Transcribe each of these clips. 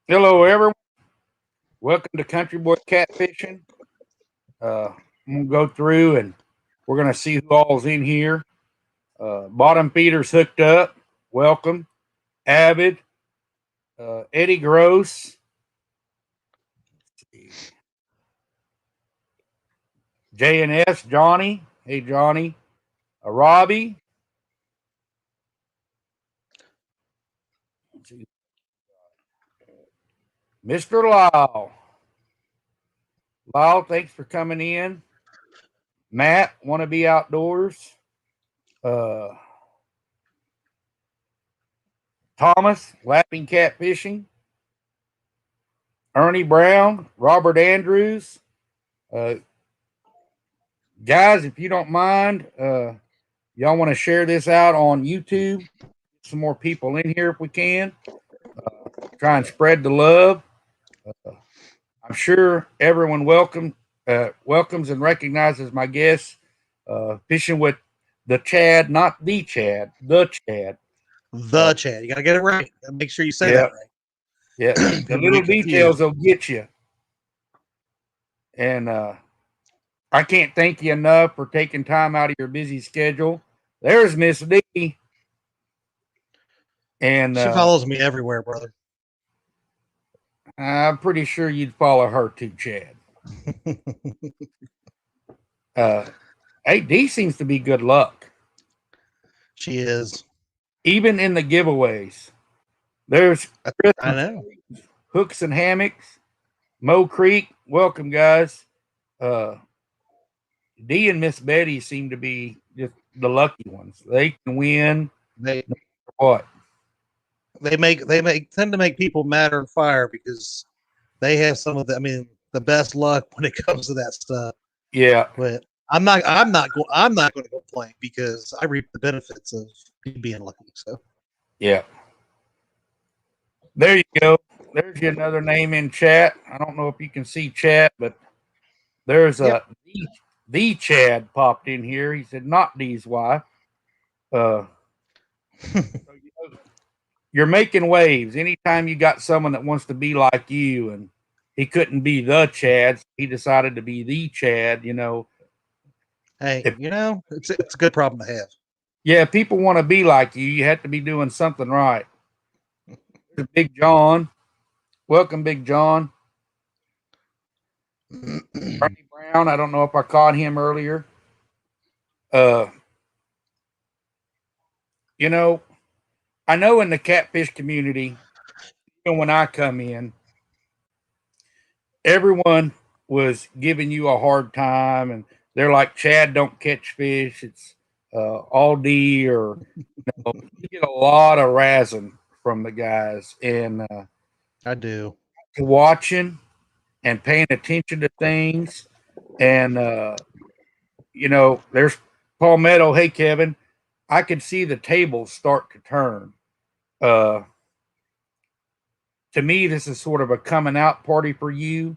Hello, everyone. Welcome to Country Boy Catfishing. I'm gonna go through and we're gonna see who all's in here. Bottom feeders hooked up. Welcome, Avid, Eddie Gross, JNS, Johnny. Hey, Johnny. Robbie, Mr. Lyle. Lyle, thanks for coming in. Matt, want to be outdoors. Uh, Thomas, Laughing Cat Fishing. Ernie Brown, Robert Andrews. Uh, Guys, if you don't mind, y'all want to share this out on YouTube? Some more people in here if we can. Try and spread the love. I'm sure everyone welcomes and recognizes my guests. Fishing with the Chad, not the Chad, the Chad. The Chad. You got to get it right. Make sure you say Yeah. that right. Yeah, the People little get details confused. will get you. And I can't thank you enough for taking time out of your busy schedule. There's Miss D. And She follows me everywhere, brother. I'm pretty sure you'd follow her too, Chad. Hey, D seems to be good luck. She is. Even in the giveaways. There's Chris I know. Hooks and Hammocks, Mo Creek. Welcome, guys. D and Miss Betty seem to be just the lucky ones. They can win They no matter what. they tend to make people madder and fire because they have some of the best luck when it comes to that stuff. Yeah. But I'm not going to complain because I reap the benefits of being lucky. So Yeah. There you go. There's you another name in chat. I don't know if you can see chat, but there's Yep. the Chad popped in here. He said, not D's wife. So, you're making waves. Anytime you got someone that wants to be like you, and he couldn't be the Chad, so he decided to be the Chad. Hey, If it's a good problem to have. yeah, people want to be like you, you have to be doing something right. There's Big John. Welcome, Big John. Bernie Brown. I don't know if I caught him earlier. Uh, you know, I know in the catfish community, even when I come in, everyone was giving you a hard time, and they're like, "Chad don't catch fish. It's all D," or you get a lot of razzing from the guys, and I do. watching and paying attention to things, and there's Palmetto. Hey, Kevin, I could see the tables start to turn. Uh, to me, this is sort of a coming out party for you.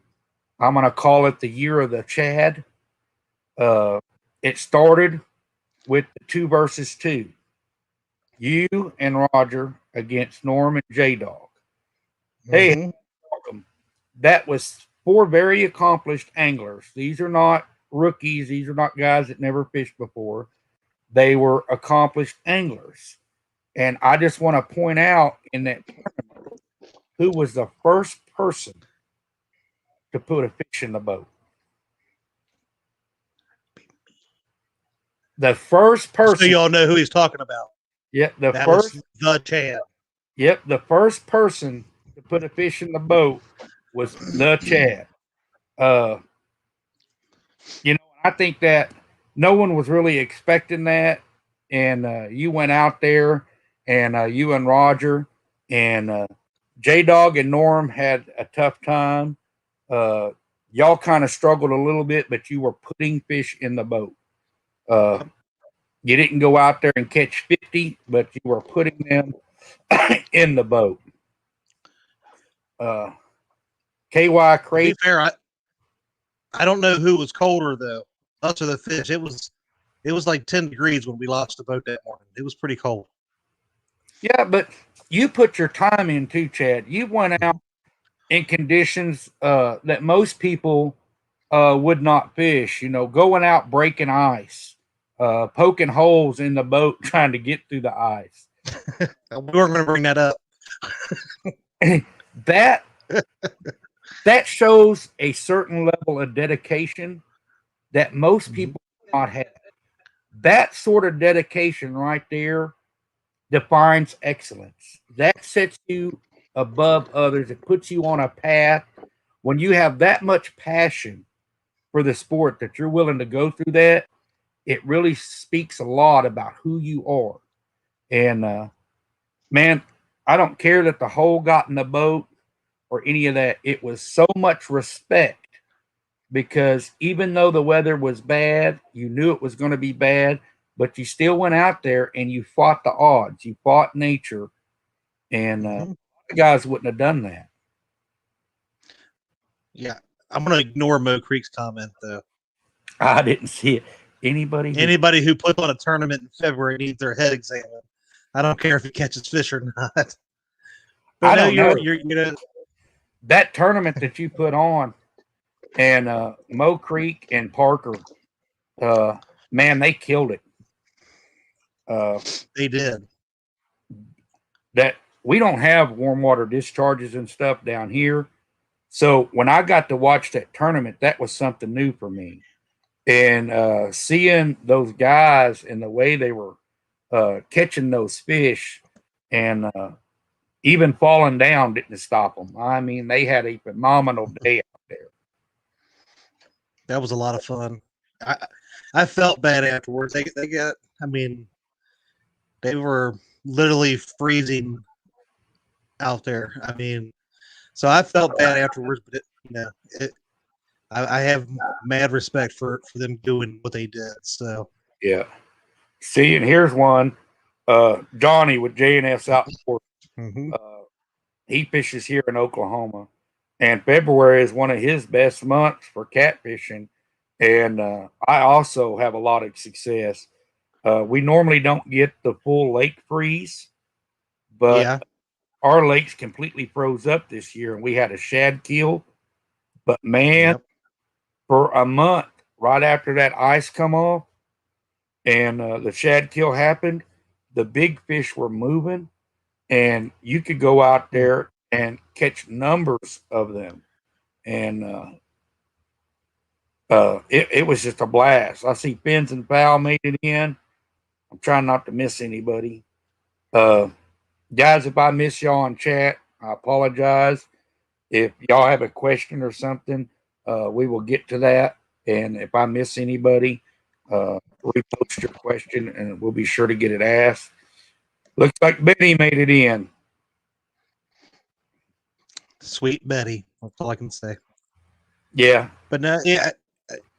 I'm going to call it the year of the Chad. Uh, it started with the 2 versus 2. You and Roger against Norm and J Dog. Hey, Mhm. welcome. That was 4 very accomplished anglers. These are not rookies. These are not guys that never fished before. They were accomplished anglers. And I just want to point out in that tournament who was the first person to put a fish in the boat. The first So person. y'all know who he's talking about. Yep, the That first. was the Chad. Yep, the first person to put a fish in the boat was the Chad. Uh, I think that no one was really expecting that, and you went out there, and you and Roger and J Dog and Norm had a tough time. Uh, y'all kind of struggled a little bit, but you were putting fish in the boat. Uh, you didn't go out there and catch 50, but you were putting them in the boat. KY To be Crazy. fair, I don't know who was colder though. Us or the fish. It was like 10 degrees when we launched the boat that morning. It was pretty cold. Yeah, but you put your time in too, Chad. You went out in conditions that most people would not fish. You know, going out breaking ice, poking holes in the boat trying to get through the ice. We weren't going to bring that up. that that shows a certain level of dedication that most people do not have. That sort of dedication right there defines excellence. That sets you above others. It puts you on a path. When you have that much passion for the sport that you're willing to go through that, it really speaks a lot about who you are. And man, I don't care that the hole got in the boat or any of that. It was so much respect because even though the weather was bad, you knew it was going to be bad, but you still went out there and you fought the odds. You fought nature, and the guys wouldn't have done that. Yeah, I'm going to ignore Mo Creek's comment though. I didn't see it. Anybody who puts on a tournament in February needs their head examined. I don't care if he catches fish or not. But I don't know. You're that tournament that you put on, and Mo Creek and Parker, man, they killed it. They did. That we don't have warm water discharges and stuff down here. So when I got to watch that tournament, that was something new for me. And seeing those guys and the way they were catching those fish and even falling down didn't stop them. I mean, they had a phenomenal day out there. That was a lot of fun. I felt bad afterwards. They got, I mean, they were literally freezing out there. I mean, so I felt bad afterwards, but I have mad respect for them doing what they did. So yeah. See, and here's one. Johnny with JNS Outdoors. He fishes here in Oklahoma, and February is one of his best months for catfishing. And I also have a lot of success. We normally don't get the full lake freeze, but our lake's completely froze up this year, and we had a shad kill. But man, for a month, right after that ice come off and the shad kill happened, the big fish were moving, and you could go out there and catch numbers of them. And it was just a blast. I see Fins and Fowl made it in. I'm trying not to miss anybody. Guys, if I miss y'all in chat, I apologize. If y'all have a question or something, we will get to that. And if I miss anybody, repost your question and we'll be sure to get it asked. Looks like Betty made it in. Sweet Betty. That's all I can say. Yeah. But no,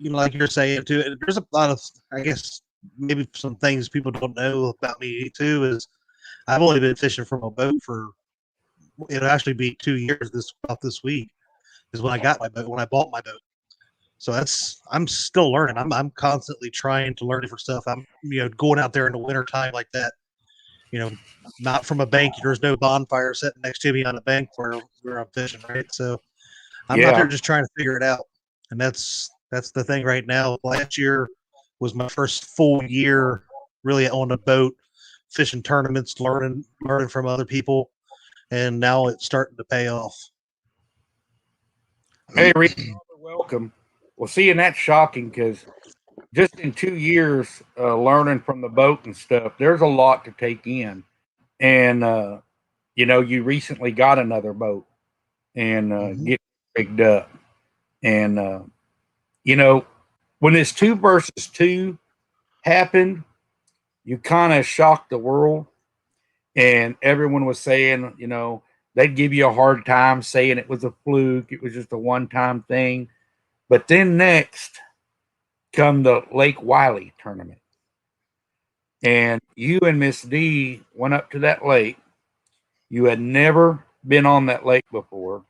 like you're saying too, there's a lot of, I guess, maybe some things people don't know about me too is I've only been fishing from a boat for, it'll actually be 2 years this week is when I got my boat, when I bought my boat. So I'm still learning. I'm constantly trying to learn different stuff. I'm, going out there in the winter time like that, not from a bank. There's no bonfire sitting next to me on a bank where I'm fishing, right? So I'm out there just trying to figure it out. And that's the thing right now. Last year was my first full year really on a boat, fishing tournaments, learning from other people, and now it's starting to pay off. Hey, Reed, welcome. Well, seeing that's shocking because just in 2 years learning from the boat and stuff, there's a lot to take in. And, you recently got another boat and get rigged up. And, when this 2 versus 2 happened, you kind of shocked the world. And everyone was saying, they'd give you a hard time saying it was a fluke. It was just a one-time thing. But then next come the Lake Wiley tournament. And you and Miss D went up to that lake. You had never been on that lake before.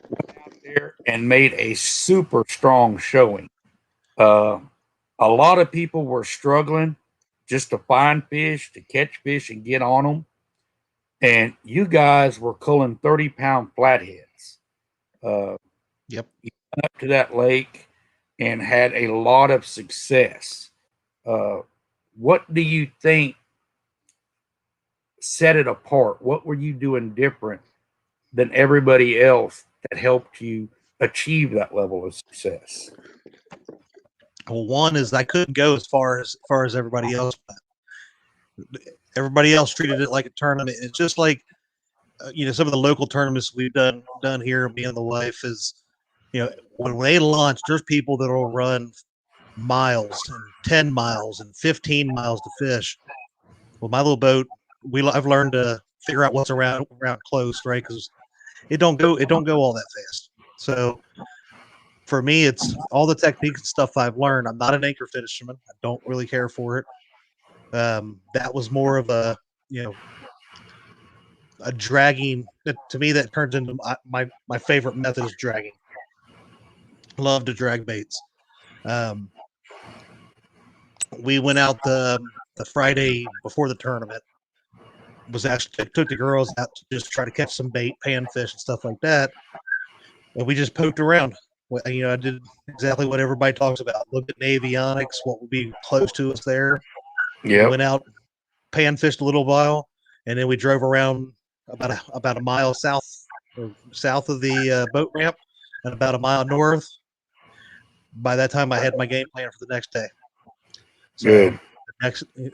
Went out there and made a super strong showing. A lot of people were struggling just to find fish, to catch fish and get on them. And you guys were culling 30-pound flatheads. Uh, Yep. you went up to that lake and had a lot of success. What do you think set it apart? What were you doing different than everybody else that helped you achieve that level of success? Well, one is I couldn't go as far as everybody else. Everybody else treated it like a tournament. It's just like some of the local tournaments we've done here. Me and the wife is, when they launch, there's people that will run miles and 10 miles and 15 miles to fish. Well, my little boat, I've learned to figure out what's around close, right? Because it don't go all that fast. So for me, it's all the techniques and stuff I've learned. I'm not an anchor fisherman. I don't really care for it. That was more of a dragging. To me, that turns into my favorite method is dragging. Love to drag baits. We went out the Friday before the tournament. Was actually took the girls out to just try to catch some bait, panfish, and stuff like that. And we just poked around. I did exactly what everybody talks about. Looked at avionics, what would be close to us there. Yeah. Went out, panfished a little while, and then we drove around about a mile south of the boat ramp and about a mile north. By that time, I had my game plan for the next day. So Good.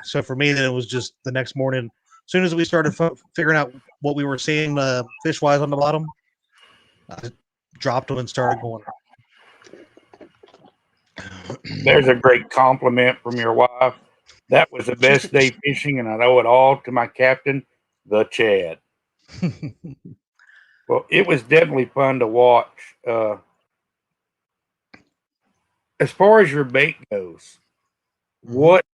So for me, then it was just the next morning. As soon as we started figuring out what we were seeing fish wise on the bottom, I dropped them and started going. There's a great compliment from your wife. That was the best day fishing, and I owe it all to my captain, the Chad. Well, it was definitely fun to watch. As far as your bait goes, what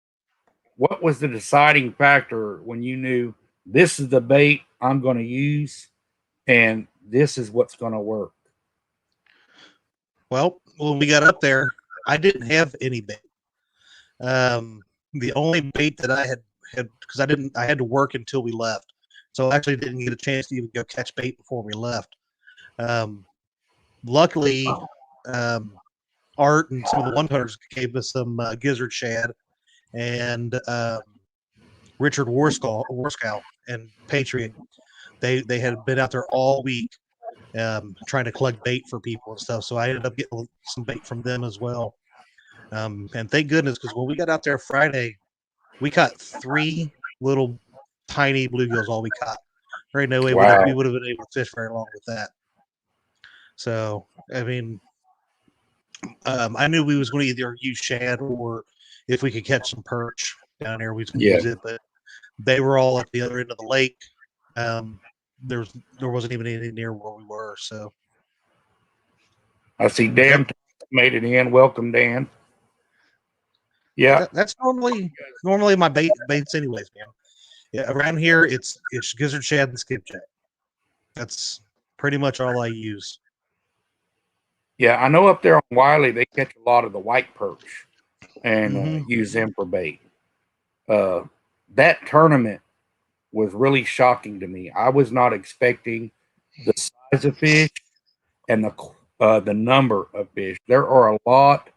was the deciding factor when you knew this is the bait I'm going to use and this is what's going to work? Well, when we got up there, I didn't have any bait. The only bait that I had because I had to work until we left, so I actually didn't get a chance to even go catch bait before we left. Luckily, Art and some of the one hunters gave us some gizzard shad, and Richard Warskow and Patriot. They had been out there all week trying to collect bait for people and stuff. So I ended up getting some bait from them as well. And thank goodness, because when we got out there Friday, we caught 3 little tiny bluegills. All we caught. There ain't no way we would have been able to fish very long with that. So I mean, I knew we was going to either use shad or if we could catch some perch down there, we was going to use it. But they were all at the other end of the lake. There wasn't even any near where we were. So I see Dan made it in. Welcome, Dan. Yeah, that's normally my baits anyways, man. Yeah, around here it's gizzard shad and skipjack. That's pretty much all I use. Yeah, I know up there on Wiley they catch a lot of the white perch and use them for bait. That tournament was really shocking to me. I was not expecting the size of fish and the number of fish. There are a lot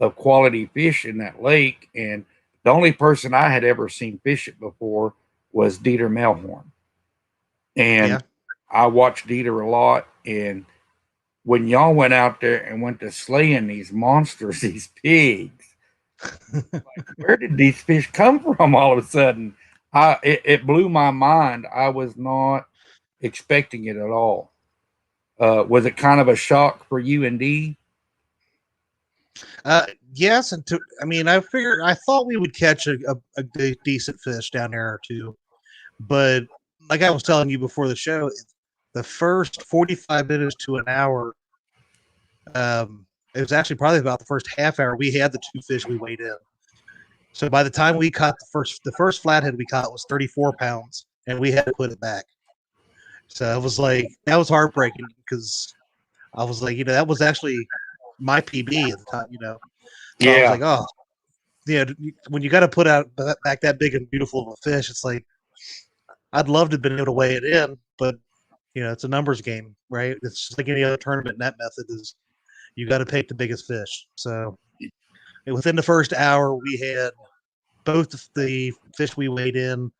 of quality fish in that lake, and the only person I had ever seen fish it before was Dieter Melhorn. And I watched Dieter a lot, and when y'all went out there and went to slaying these monsters, these pigs, like, where did these fish come from all of a sudden? It blew my mind. I was not expecting it at all. Was it kind of a shock for you and Dee? Yes, and I thought we would catch a decent fish down there or two, but like I was telling you before the show, the first 45 minutes to an hour, it was actually probably about the first half hour. We had the 2 fish we weighed in. So by the time we caught the first flathead we caught was 34 pounds, and we had to put it back. So it was like that was heartbreaking because I was like, that was actually my PB at the time, So I was like, oh, when you got to put out back that big and beautiful of a fish, it's like I'd love to have been able to weigh it in, but it's a numbers game, right? It's just like any other tournament. Net method is you got to take the biggest fish. So within the first hour, we had both the fish we weighed in,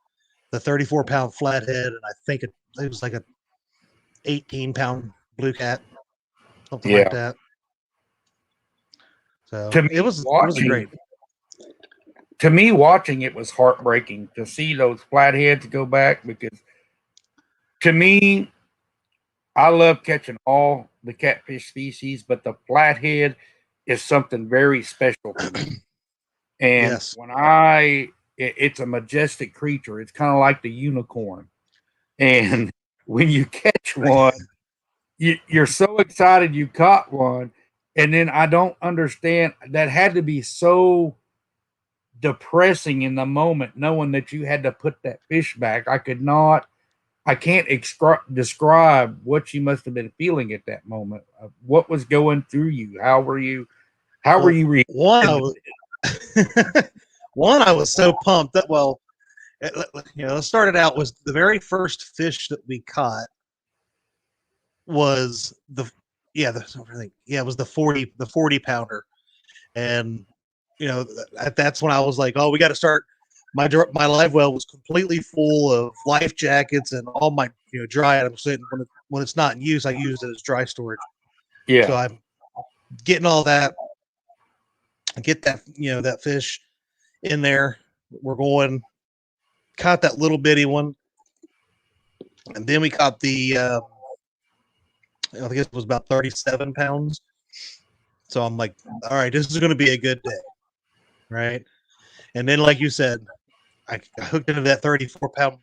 the 34-pound flathead, and I think it was like a 18-pound blue cat, something like Yeah. that. So To me, it was great. To me, watching it was heartbreaking to see those flatheads go back, because to me, I love catching all the catfish species, but the flathead is something very special to me. And Yes. when it's a majestic creature. It's kind of like the unicorn. And when you catch one, you're so excited you caught one. And then I don't understand, that had to be so depressing in the moment, knowing that you had to put that fish back. I can't describe what you must have been feeling at that moment. What was going through you? How were you reacting? One, I was so pumped that, it started out was the very first fish that we caught was it was the 40 pounder. And, that's when I was like, oh, we got to start. My live well was completely full of life jackets and all my, dry items. When it's not in use, I use it as dry storage. Yeah. So I'm getting all that, get that, that fish in there. We're going, caught that little bitty one. And then we caught the, I guess it was about 37 pounds. So I'm like, all right, this is going to be a good day. Right. And then, like you said, I hooked into that 34-pound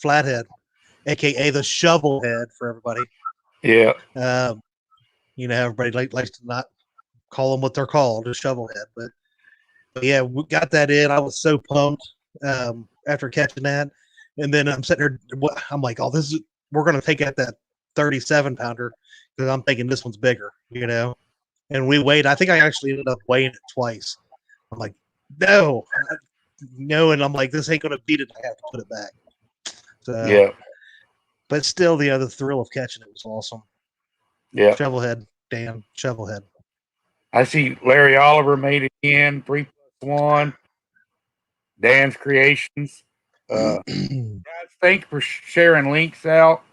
flathead, aka the shovel head for everybody. Yeah. Everybody likes to not call them what they're called, a shovel head. But yeah, we got that in. I was so pumped after catching that. And then I'm sitting there, I'm like, oh, we're going to take out that 37 pounder because I'm thinking this one's bigger, And we weighed, I think I actually ended up weighing it twice. I'm like, no. And I'm like, this ain't going to beat it. I have to put it back. So, yeah. But still, the other thrill of catching it was awesome. Yeah. Shovelhead, Dan, shovelhead. I see Larry Oliver made it in 3+1. Dan's Creations. Guys, thanks for sharing links out.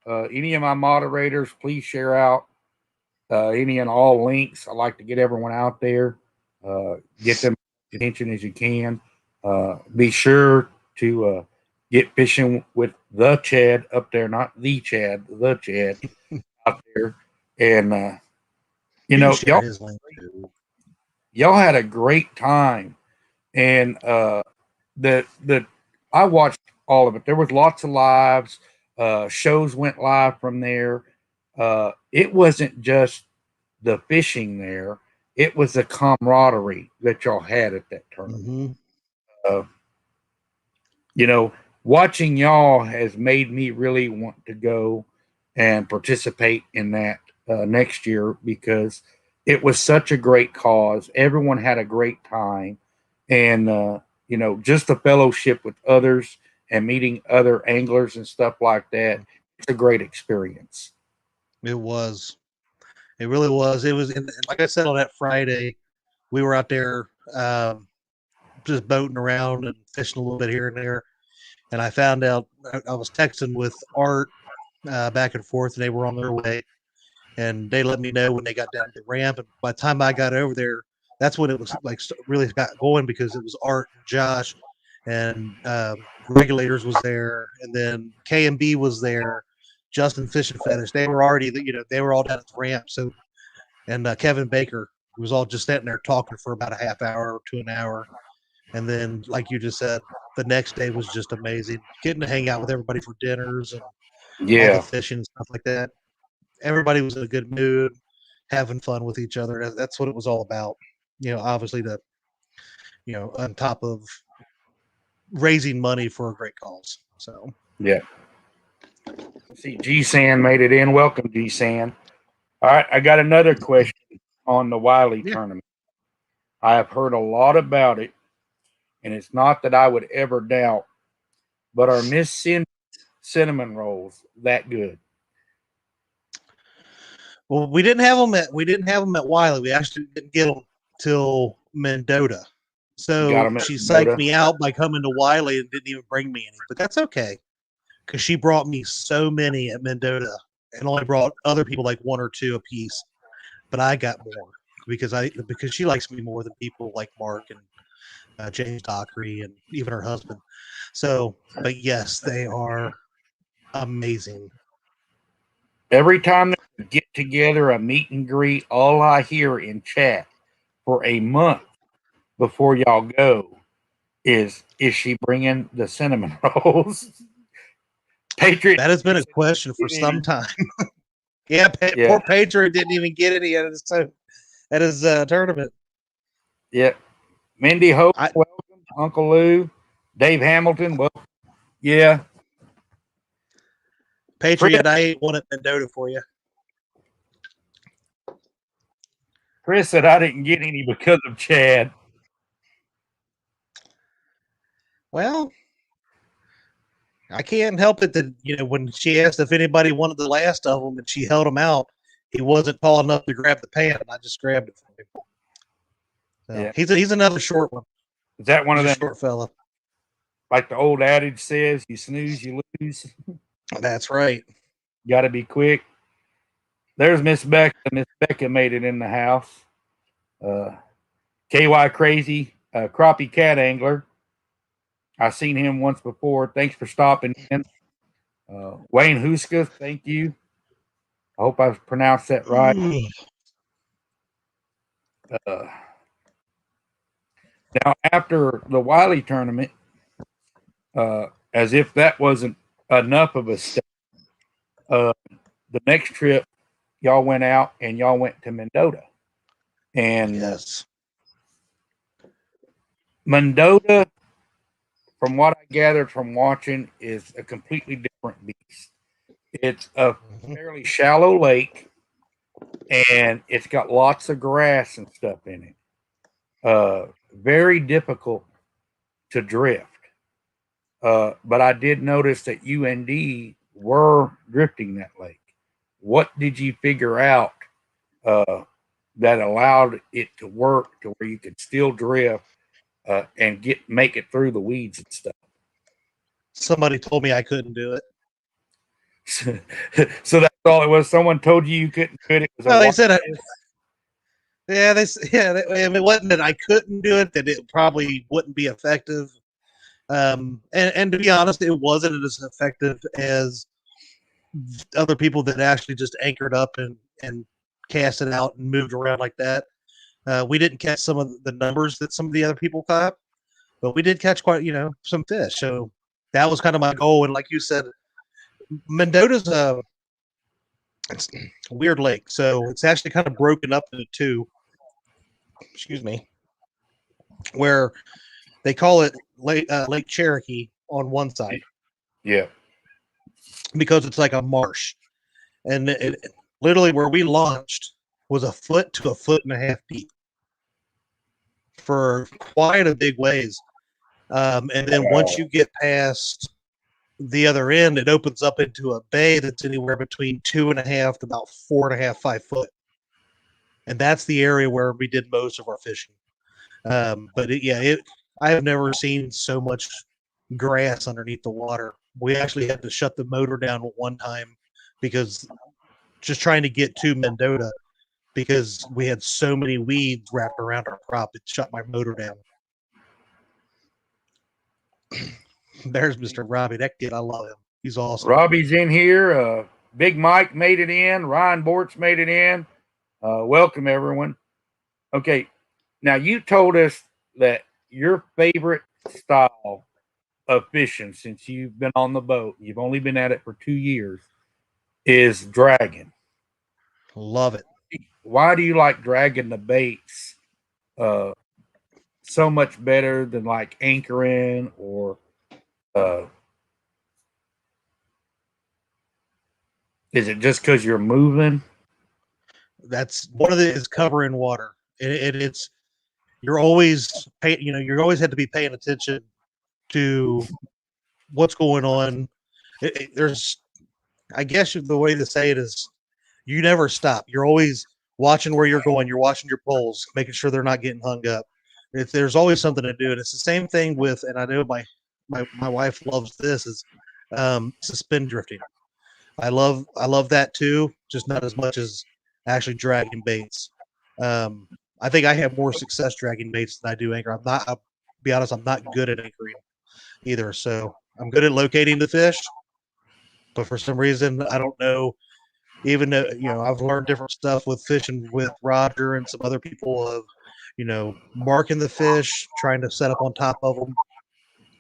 Any of my moderators, please share out any and all links. I like to get everyone out there, get them attention as you can. Be sure to get fishing with the Chad up there, not the Chad, the Chad out there. And y'all had a great time. And I watched all of it. There was lots of lives. Shows went live from there. It wasn't just the fishing there; it was the camaraderie that y'all had at that tournament. Watching y'all has made me really want to go and participate in that next year, because it was such a great cause. Everyone had a great time, and just the fellowship with others and meeting other anglers and stuff like that. It's a great experience. It was. It really was. It was, like I said, on that Friday, we were out there just boating around and fishing a little bit here and there. And I found out, I was texting with Art back and forth, and they were on their way. And they let me know when they got down the ramp. And by the time I got over there, that's when it was like really got going, because it was Art and Josh, and Regulators was there, and then KMB was there, Justin Fish and Fetish. They were already, they were all down at the ramp. So, and Kevin Baker was all just sitting there talking for about a half hour to an hour. And then, like you just said, the next day was just amazing. Getting to hang out with everybody for dinners and all the fishing and stuff like that. Everybody was in a good mood, having fun with each other. That's what it was all about. Obviously on top of raising money for a great cause. So yeah. Let's see, G-San made it in. Welcome, G-San. All right, I got another question on the Wiley tournament. I have heard a lot about it, and it's not that I would ever doubt, but are Miss Cindy's cinnamon rolls that good? Well, we didn't have them at Wiley. We actually didn't get them till Mendota. You got So 'em at she Mendota? psyched me out by coming to Wiley and didn't even bring me any. But that's okay, because she brought me so many at Mendota and only brought other people like one or two apiece. But I got more because she likes me more than people like Mark and James Dockery and even her husband. So, but yes, they are amazing. Every time they get together, a meet and greet, all I hear in chat for a month before y'all go is she bringing the cinnamon rolls? Patriot. That has been a question for some time. Yeah. Poor Patriot didn't even get any at his tournament. Yeah. Mindy Hope, welcome. Uncle Lou, Dave Hamilton, well, yeah. Patriot, I ate one at Mendota for you. Chris said I didn't get any because of Chad. Well, I can't help it that, when she asked if anybody wanted the last of them and she held them out, he wasn't tall enough to grab the pan. I just grabbed it for him. So yeah. He's another short one. Is that one of them short fella? Like the old adage says, you snooze, you lose. That's right. Got to be quick. There's Miss Becca. Miss Becca made it in the house. KY Crazy, crappie cat angler. I've seen him once before. Thanks for stopping in. Wayne Huska, thank you. I hope I've pronounced that right. Now, after the Wiley tournament, as if that wasn't enough of a step, the next trip, y'all went out and y'all went to Mendota. And yes, Mendota, from what I gathered from watching, is a completely different beast. It's a fairly shallow lake, and it's got lots of grass and stuff in it. Very difficult to drift. But I did notice that UND were drifting that lake. What did you figure out that allowed it to work to where you could still drift and make it through the weeds and stuff? Somebody told me I couldn't do it. So that's all it was. Someone told you couldn't do it. Well, they said, it wasn't that I couldn't do it, that it probably wouldn't be effective. And to be honest, it wasn't as effective as other people that actually just anchored up and cast it out and moved around like that. We didn't catch some of the numbers that some of the other people caught, but we did catch quite, some fish. So that was kind of my goal. And like you said, Mendota's it's a weird lake. So it's actually kind of broken up into two, where they call it Lake Cherokee on one side. Yeah. Because it's like a marsh. And it literally where we launched was a foot to a foot and a half deep for quite a big ways. And then once you get past the other end, it opens up into a bay that's anywhere between 2.5 to about 4.5, 5 foot. And that's the area where we did most of our fishing. But I have never seen so much grass underneath the water. We actually had to shut the motor down one time because just trying to get to Mendota because we had so many weeds wrapped around our prop. It shut my motor down. There's Mr. Robbie. That kid, I love him. He's awesome. Robbie's in here. Big Mike made it in. Ryan Bortz made it in. Welcome, everyone. Okay. Now, you told us that your favorite style of fishing since you've been on the boat, you've only been at it for 2 years, is dragging. Love it. Why do you like dragging the baits so much better than like anchoring or is it just because you're moving? That's one of it is covering water. It's you're always you always have to be paying attention to what's going on. There's, I guess the way to say it is, you never stop. You're always watching where you're going. You're watching your poles, making sure they're not getting hung up. There's always something to do, and it's the same thing with. And I know my wife loves this is suspend drifting. I love that too, just not as much as actually dragging baits. I think I have more success dragging baits than I do anchor. I'll be honest, I'm not good at anchoring either. So I'm good at locating the fish, but for some reason, I don't know. Even though, I've learned different stuff with fishing with Roger and some other people of, marking the fish, trying to set up on top of them.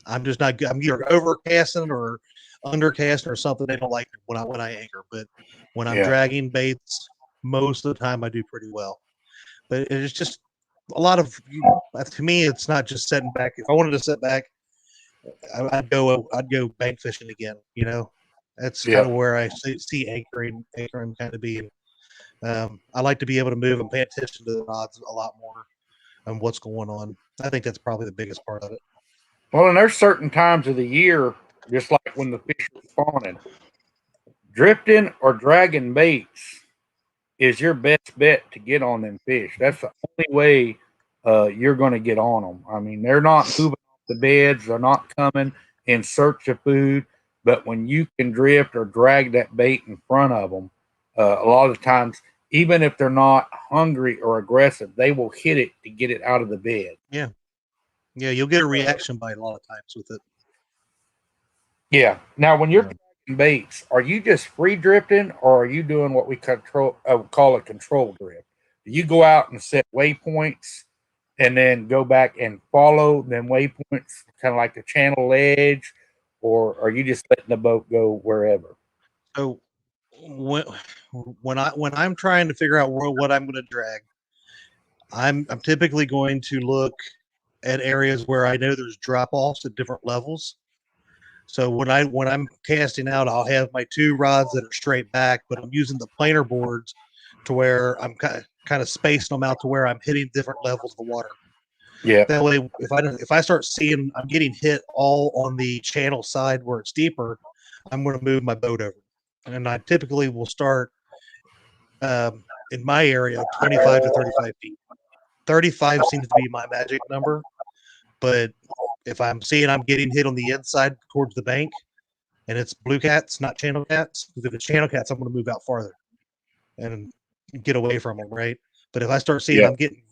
I'm just not good. I'm either overcasting or undercasting or something. They don't like when I anchor, but when I'm dragging baits, most of the time I do pretty well. But it's just a lot of, to me, it's not just setting back. If I wanted to set back, I'd go bank fishing again. That's kind of where I see anchoring kind of being. I like to be able to move and pay attention to the rods a lot more and what's going on. I think that's probably the biggest part of it. Well, and there's certain times of the year, just like when the fish are spawning, drifting or dragging baits is your best bet to get on them fish. That's the only way you're going to get on them. I mean, they're not moving off the beds. They're not coming in search of food. But when you can drift or drag that bait in front of them, a lot of times, even if they're not hungry or aggressive, they will hit it to get it out of the bed. Yeah. Yeah, you'll get a reaction bite a lot of times with it. Yeah. Now, when you're dragging baits, are you just free drifting or are you doing what we call a control drift? Do you go out and set waypoints and then go back and follow them waypoints, kind of like the channel edge, or are you just letting the boat go wherever? So when I'm trying to figure out what I'm going to drag, I'm typically going to look at areas where I know there's drop offs at different levels. So when I'm casting out, I'll have my two rods that are straight back, but I'm using the planer boards to where I'm kind of spacing them out to where I'm hitting different levels of the water. Yeah. That way, if I start seeing I'm getting hit all on the channel side where it's deeper, I'm going to move my boat over, and I typically will start in my area 25 to 35 feet. 35 seems to be my magic number, but if I'm seeing I'm getting hit on the inside towards the bank, and it's blue cats, not channel cats, because if it's channel cats, I'm going to move out farther and get away from them, right? But if I start seeing I'm getting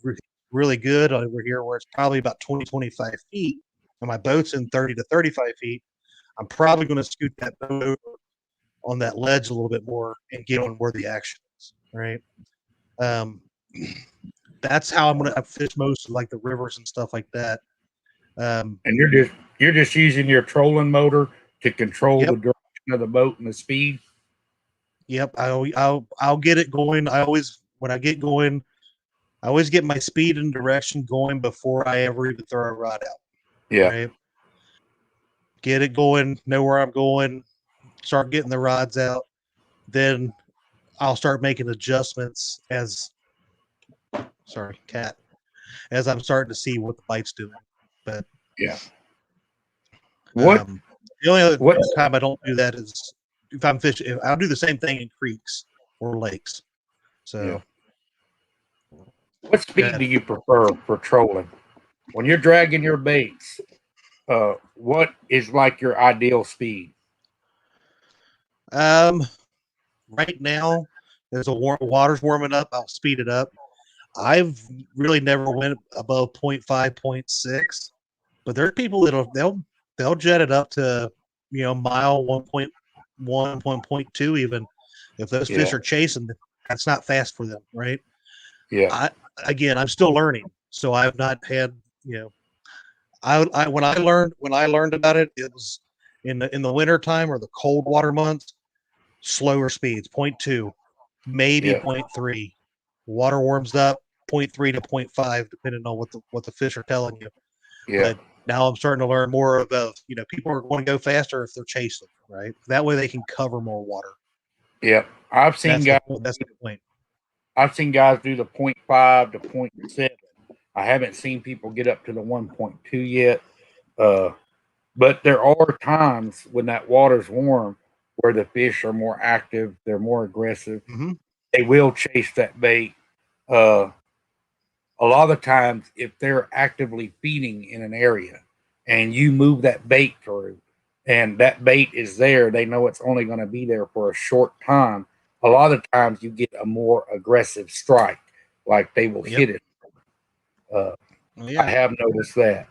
really good over here, where it's probably about 20, 25 feet, and my boat's in 30 to 35 feet, I'm probably going to scoot that boat over on that ledge a little bit more and get on where the action is, right? That's how I'm going to fish most of like the rivers and stuff like that. And you're just using your trolling motor to control the direction of the boat and the speed. Yep, I'll get it going. When I get going, I always get my speed and direction going before I ever even throw a rod out. Yeah. Right? Get it going, know where I'm going, start getting the rods out. Then I'll start making adjustments as I'm starting to see what the bite's doing. But yeah. The only other time I don't do that is if I'm fishing. I'll do the same thing in creeks or lakes. So, what speed do you prefer for trolling? When you're dragging your baits, what is like your ideal speed? Right now, as water's warming up, I'll speed it up. I've really never went above 0.5, 0.6, but there are people they'll jet it up to mile 1.1, 1.2 even. If those fish are chasing, that's not fast for them, right? Yeah. I'm still learning, so I've not had I when I learned about it, it was in the winter time or the cold water months, slower speeds, 0.2, maybe 0.3. Water warms up 0.3 to 0.5, depending on what the fish are telling you. Yeah. But now I'm starting to learn more about, people are going to go faster if they're chasing, right? That way they can cover more water. Yeah. I've seen guys. That's the point. I've seen guys do the 0.5 to 0.7. I haven't seen people get up to the 1.2 yet. But there are times when that water's warm where the fish are more active, they're more aggressive. Mm-hmm. they will chase that bait. Uh, a lot of times, if they're actively feeding in an area and you move that bait through and that bait is there, they know it's only going to be there for a short time. A lot of times you get a more aggressive strike, like they will Yep. hit it. Uh, Yeah. I have noticed that.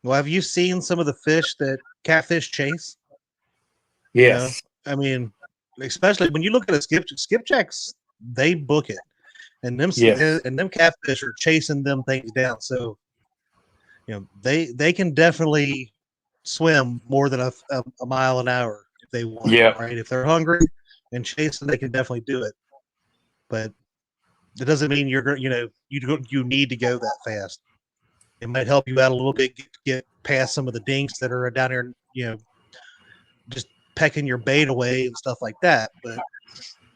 Well, have you seen some of the fish that catfish chase? You know, Yes. I mean, especially when you look at a skipjacks, they book it, and Yes. them catfish are chasing them things down. So they can definitely swim more than a mile an hour if they want, Yeah. right? If they're hungry and chasing, they can definitely do it. But it doesn't mean you need to go that fast. It might help you out a little bit, get past some of the dinks that are down there, just pecking your bait away and stuff like that. But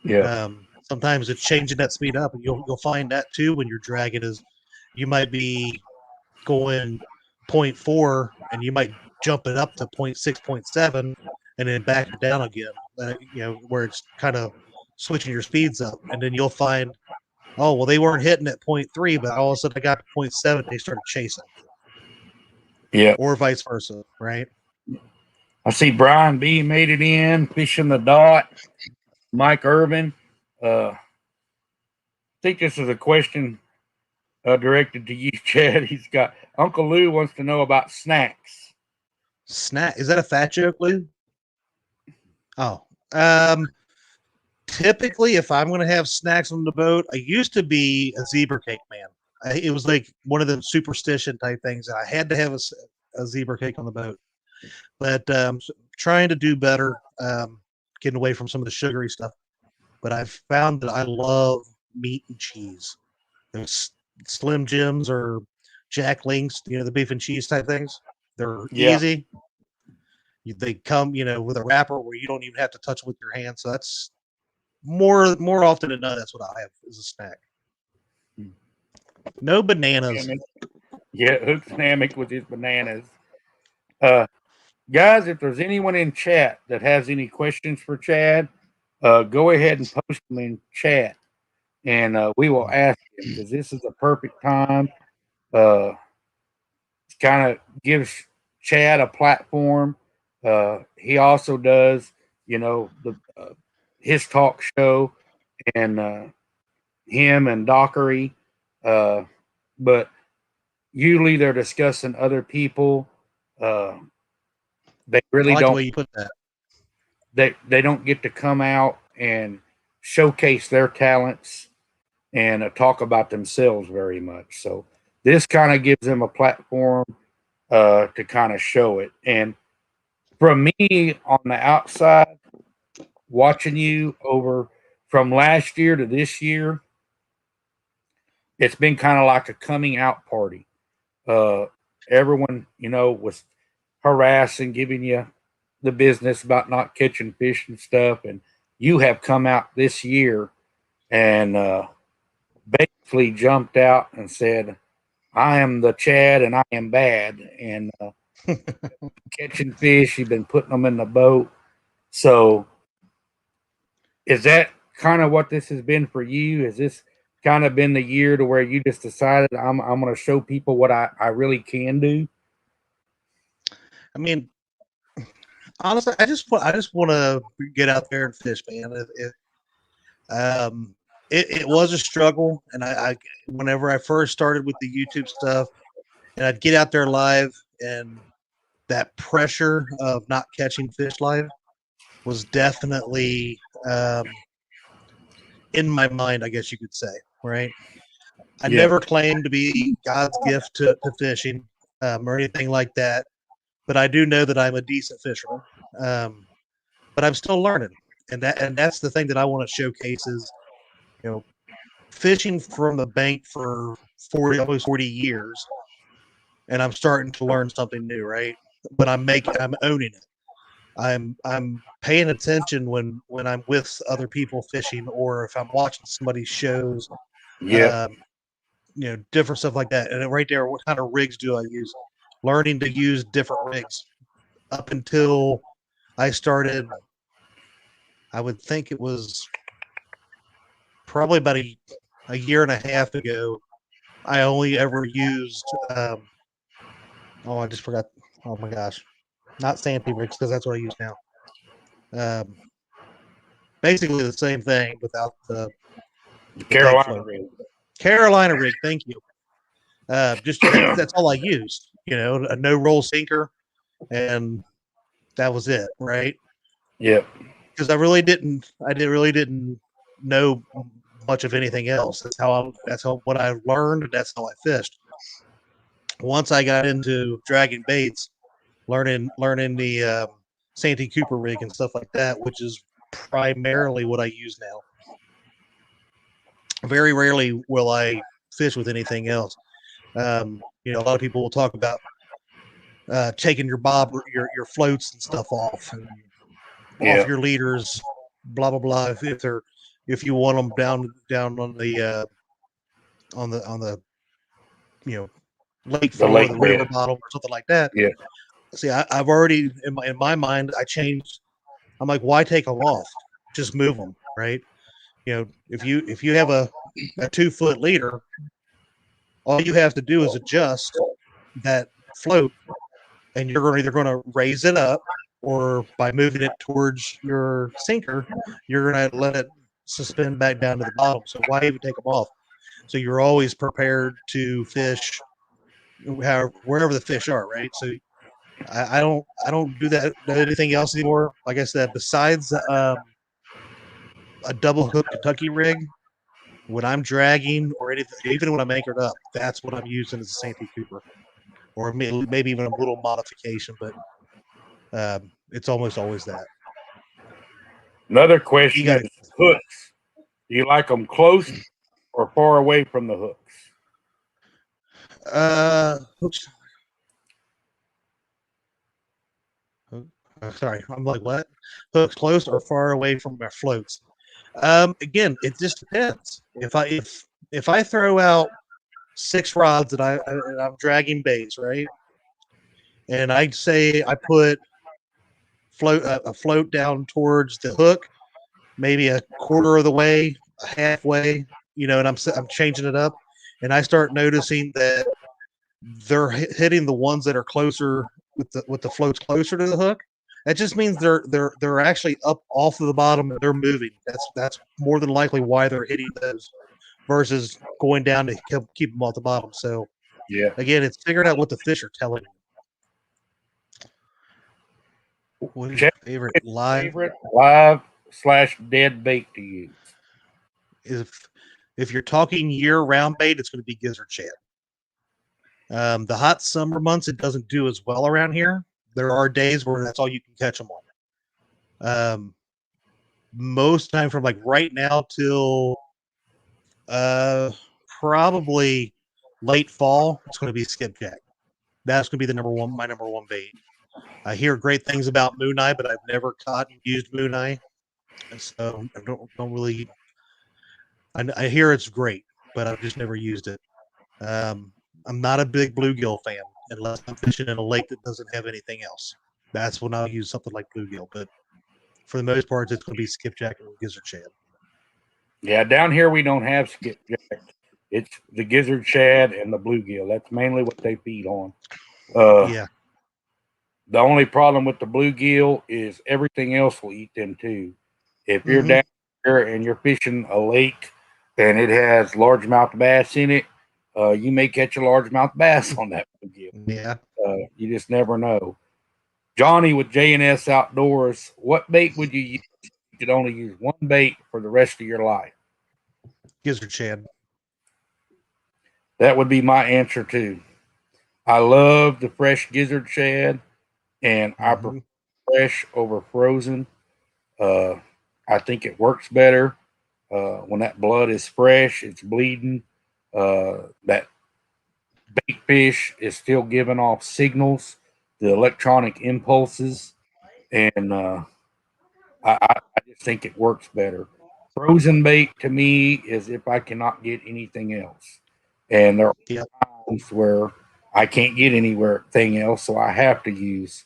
Yeah. sometimes it's changing that speed up, and you'll find that too when you're dragging is you might be going 0.4 and you might jump it up to 0.6, 0.7, and then back it down again. Where it's kind of switching your speeds up, and then you'll find, oh well, they weren't hitting at 0.3, but all of a sudden I got to 0.7, they started chasing, Yeah. or vice versa, right? I see Brian B made it in, fishing the dot. Mike Irvin. I think this is a question directed to you, Chad. He's got Uncle Lou wants to know about snacks. Snack, is that a fat joke, Lou? Oh, um, typically, if I'm going to have snacks on the boat, I used to be a zebra cake man. It was like one of the superstition type things. I had to have a zebra cake on the boat, but trying to do better, getting away from some of the sugary stuff. But I've found that I love meat and cheese. Those Slim Jims or Jack Links, the beef and cheese type things. They're Yeah. easy. They come, with a wrapper where you don't even have to touch it with your hands. So that's more often than not, that's what I have as a snack. No bananas. Yeah, Hooks Hammock with his bananas. Guys, if there's anyone in chat that has any questions for Chad, go ahead and post them in chat, and we will ask him because this is a perfect time. Kind of gives Chad a platform. He also does, the his talk show, and him and Dockery. But usually they're discussing other people. They I really like the don't. way you put that. They don't get to come out and showcase their talents and talk about themselves very much. So this kind of gives them a platform to kind of show it. And from me on the outside, watching you over from last year to this year, it's been kind of like a coming out party. Everyone, was harassing, giving you the business about not catching fish and stuff. And you have come out this year and basically jumped out and said, I am the Chad and I am bad. And catching fish, you've been putting them in the boat. So is that kind of what this has been for you? Has this kind of been the year to where you just decided I'm going to show people what I really can do? I mean, honestly, I just want to get out there and fish, man. It was a struggle, and I whenever I first started with the YouTube stuff, and I'd get out there live, and that pressure of not catching fish live was definitely in my mind, I guess you could say, right? I Yeah. never claimed to be God's gift to fishing or anything like that, but I do know that I'm a decent fisherman. But I'm still learning, and that's the thing that I want to showcase is, you know, fishing from the bank for almost 40 years, and I'm starting to learn something new, right? But I'm owning it. I'm paying attention when I'm with other people fishing, or if I'm watching somebody's shows, Yeah. um, different stuff like that. And right there, what kind of rigs do I use? Learning to use different rigs. Up until I started, I would think it was probably about a year and a half ago, I only ever used. I just forgot. Oh my gosh, not Santee rigs because that's what I use now. Basically the same thing without the Carolina float. rig. Carolina rig. Thank you. Just that's all I used. A no roll sinker, and that was it, right? Yep. Because I really didn't know much of anything else. That's how what I learned, and that's how I fished. Once I got into dragging baits, learning the Santee Cooper rig and stuff like that, which is primarily what I use now. Very rarely will I fish with anything else. A lot of people will talk about taking your your floats and stuff off and off your leaders, blah blah blah. If you want them down on the lake floor, the river bottom, or something like that. Yeah. See, I've already in my mind I changed. I'm like, why take them off? Just move them, right? If you have a 2-foot leader, all you have to do is adjust that float, and you're either going to raise it up, or by moving it towards your sinker, you're going to let it suspend back down to the bottom. So why even take them off? So you're always prepared to fish wherever the fish are, right? So I don't do that anything else anymore. Like I said, besides a double hook Kentucky rig, when I'm dragging or anything, even when I'm anchored up, that's what I'm using as a Santee Cooper, or maybe even a little modification, but it's almost always that. Another question is hooks. Do you like them close or far away from the hooks? Hooks. Sorry, I'm like, what? Hooks close or far away from my floats? Again, it just depends. If I throw out 6 rods that I'm dragging baits, right, and I'd say I put a float down towards the hook, maybe a quarter of the way, halfway, and I'm changing it up, and I start noticing that they're hitting the ones that are closer with the floats closer to the hook. That just means they're actually up off of the bottom and they're moving. That's more than likely why they're hitting those versus going down to keep them off the bottom. So yeah, again, it's figuring out what the fish are telling you. What is your favorite live / dead bait to use? If you're talking year-round bait, it's going to be gizzard shad. The hot summer months, it doesn't do as well around here. There are days where that's all you can catch them on. Most time from like right now till probably late fall, it's going to be skipjack. That's going to be my number one bait. I hear great things about mooneye, but I've never caught and used mooneye, so I don't really. I hear it's great, but I've just never used it. I'm not a big bluegill fan unless I'm fishing in a lake that doesn't have anything else. That's when I'll use something like bluegill. But for the most part, it's going to be skipjack and gizzard shad. Yeah, down here we don't have skipjack. It's the gizzard shad and the bluegill. That's mainly what they feed on. Yeah. The only problem with the bluegill is everything else will eat them too. If you're down here and you're fishing a lake and it has largemouth bass in it, you may catch a largemouth bass on that bluegill. Yeah. You just never know. Johnny with J&S Outdoors, what bait would you use if you could only use one bait for the rest of your life? Gizzard shad. That would be my answer too. I love the fresh gizzard shad, and I prefer fresh over frozen. I think it works better when that blood is fresh, it's bleeding. That bait fish is still giving off signals, the electronic impulses, and I just think it works better. Frozen bait to me is if I cannot get anything else, and there are times where I can't get anything else, so I have to use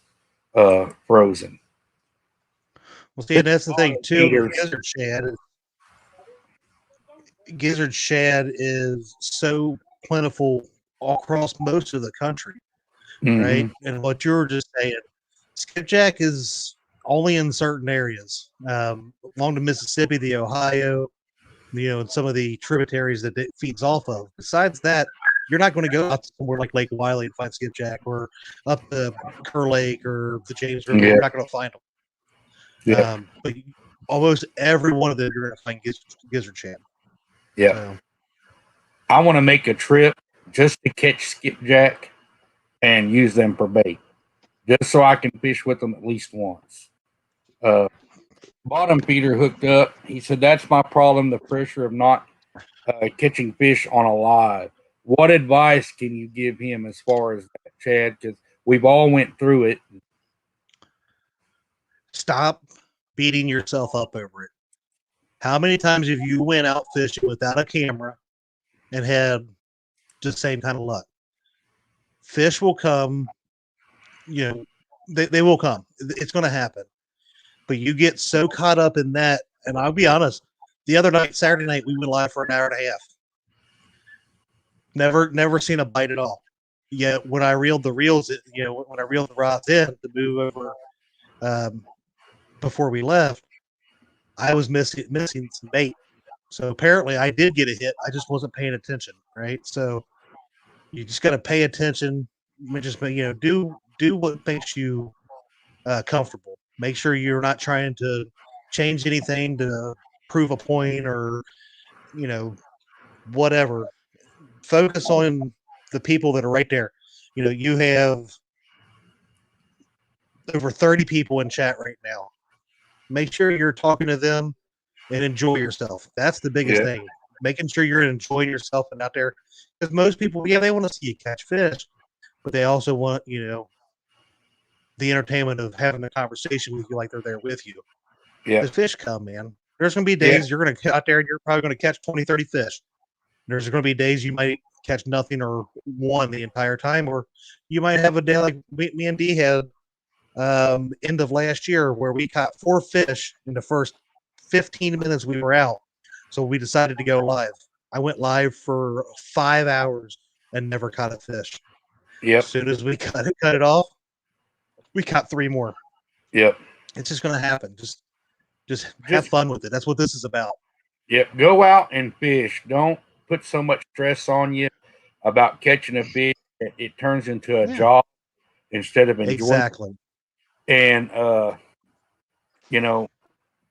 frozen. Well, see, and that's the thing too with gizzard shad. gizzard shad is so plentiful all across most of the country, right? Mhm. And what you were just saying, skipjack is only in certain areas along the Mississippi, the Ohio, and some of the tributaries that it feeds off of. Besides that, you're not going to go out to somewhere like Lake Wiley and find skipjack, or up the Kerr Lake or the James River. Yeah. You're not going to find them. Yeah. But almost every one of them you're going to find gizzard shad. Yeah. So, I want to make a trip just to catch skipjack and use them for bait, just so I can fish with them at least once. Bottom feeder hooked up. He said, that's my problem, the pressure of not catching fish on a live. What advice can you give him as far as that, Chad? Because we've all went through it. stop beating yourself up over it. How many times have you went out fishing without a camera and had the same kind of luck? Fish will come, they will come. It's going to happen. But you get so caught up in that. And I'll be honest, the other night, Saturday night, we went live for an hour and a half. Never seen a bite at all. Yet when I reeled the reels, when I reeled the rods in to move over before we left, I was missing some bait. So apparently I did get a hit. I just wasn't paying attention, right? So you just got to pay attention. Just do what makes you comfortable. Make sure you're not trying to change anything to prove a point or whatever. Focus on the people that are right there. You have over 30 people in chat right now. Make sure you're talking to them and enjoy yourself. That's the biggest thing. Making sure you're enjoying yourself and out there. Because most people, they want to see you catch fish, but they also want, the entertainment of having a conversation with you like they're there with you. Yeah. The fish come, man. There's going to be days you're going to get out there and you're probably going to catch 20, 30 fish. There's going to be days you might catch nothing or one the entire time, or you might have a day like me and D had end of last year where we caught 4 fish in the first 15 minutes we were out. So we decided to go live. I went live for 5 hours and never caught a fish. Yep. As soon as we cut it off, we caught 3 more. Yep. It's just going to happen. Just have fun with it. That's what this is about. Yep. Go out and fish. Don't put so much stress on you about catching a fish that it turns into a job instead of enjoying. Exactly. And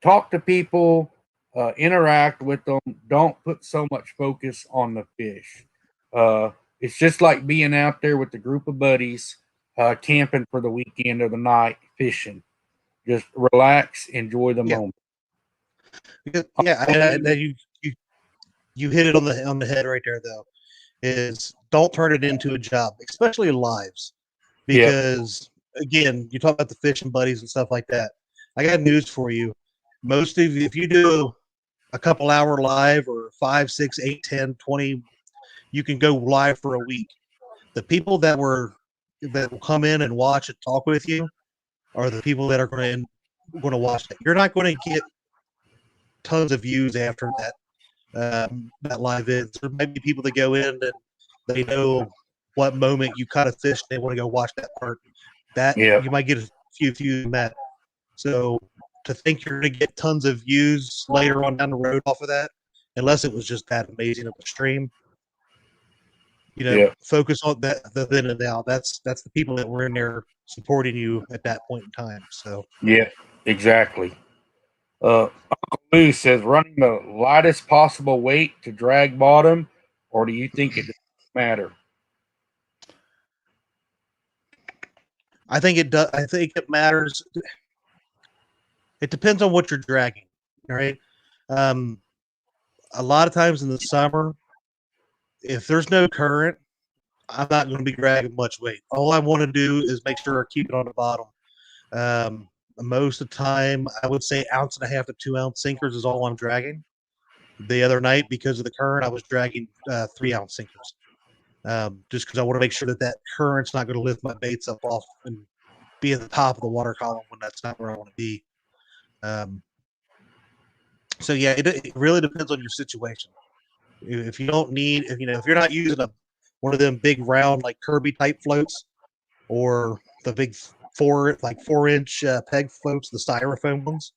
talk to people, interact with them. Don't put so much focus on the fish. It's just like being out there with a group of buddies, camping for the weekend or the night, fishing. Just relax, enjoy the moment. Because, you hit it on the head right there, though. Is don't turn it into a job, especially lives, because again, you talk about the fishing buddies and stuff like that. I got news for you. Most of you, if you do a couple hour live or 5, 6, 8, 10, 20, you can go live for a week. The people that will come in and watch and talk with you are the people that are going to watch it. You're not going to get tons of views after that live is. There might be people that go in and they know what moment you caught a fish. They want to go watch that part. You might get a few views in that. So to think you're going to get tons of views later on down the road off of that, unless it was just that amazing of a stream, focus on that. The then and now. That's the people that were in there supporting you at that point in time. So exactly. Uncle Lou says, running the lightest possible weight to drag bottom, or do you think it doesn't matter? I think it does. I think it matters. It depends on what you're dragging, right? A lot of times in the summer, if there's no current, I'm not going to be dragging much weight. All I want to do is make sure I keep it on the bottom. Most of the time, I would say 1.5 ounce to 2 ounce sinkers is all I'm dragging. The other night, because of the current, I was dragging 3 ounce sinkers. Just because I want to make sure that current's not going to lift my baits up off and be at the top of the water column when that's not where I want to be. So it really depends on your situation. If you don't need, if you're not using one of them big round like Kirby type floats or the big 4-inch peg floats, the styrofoam ones,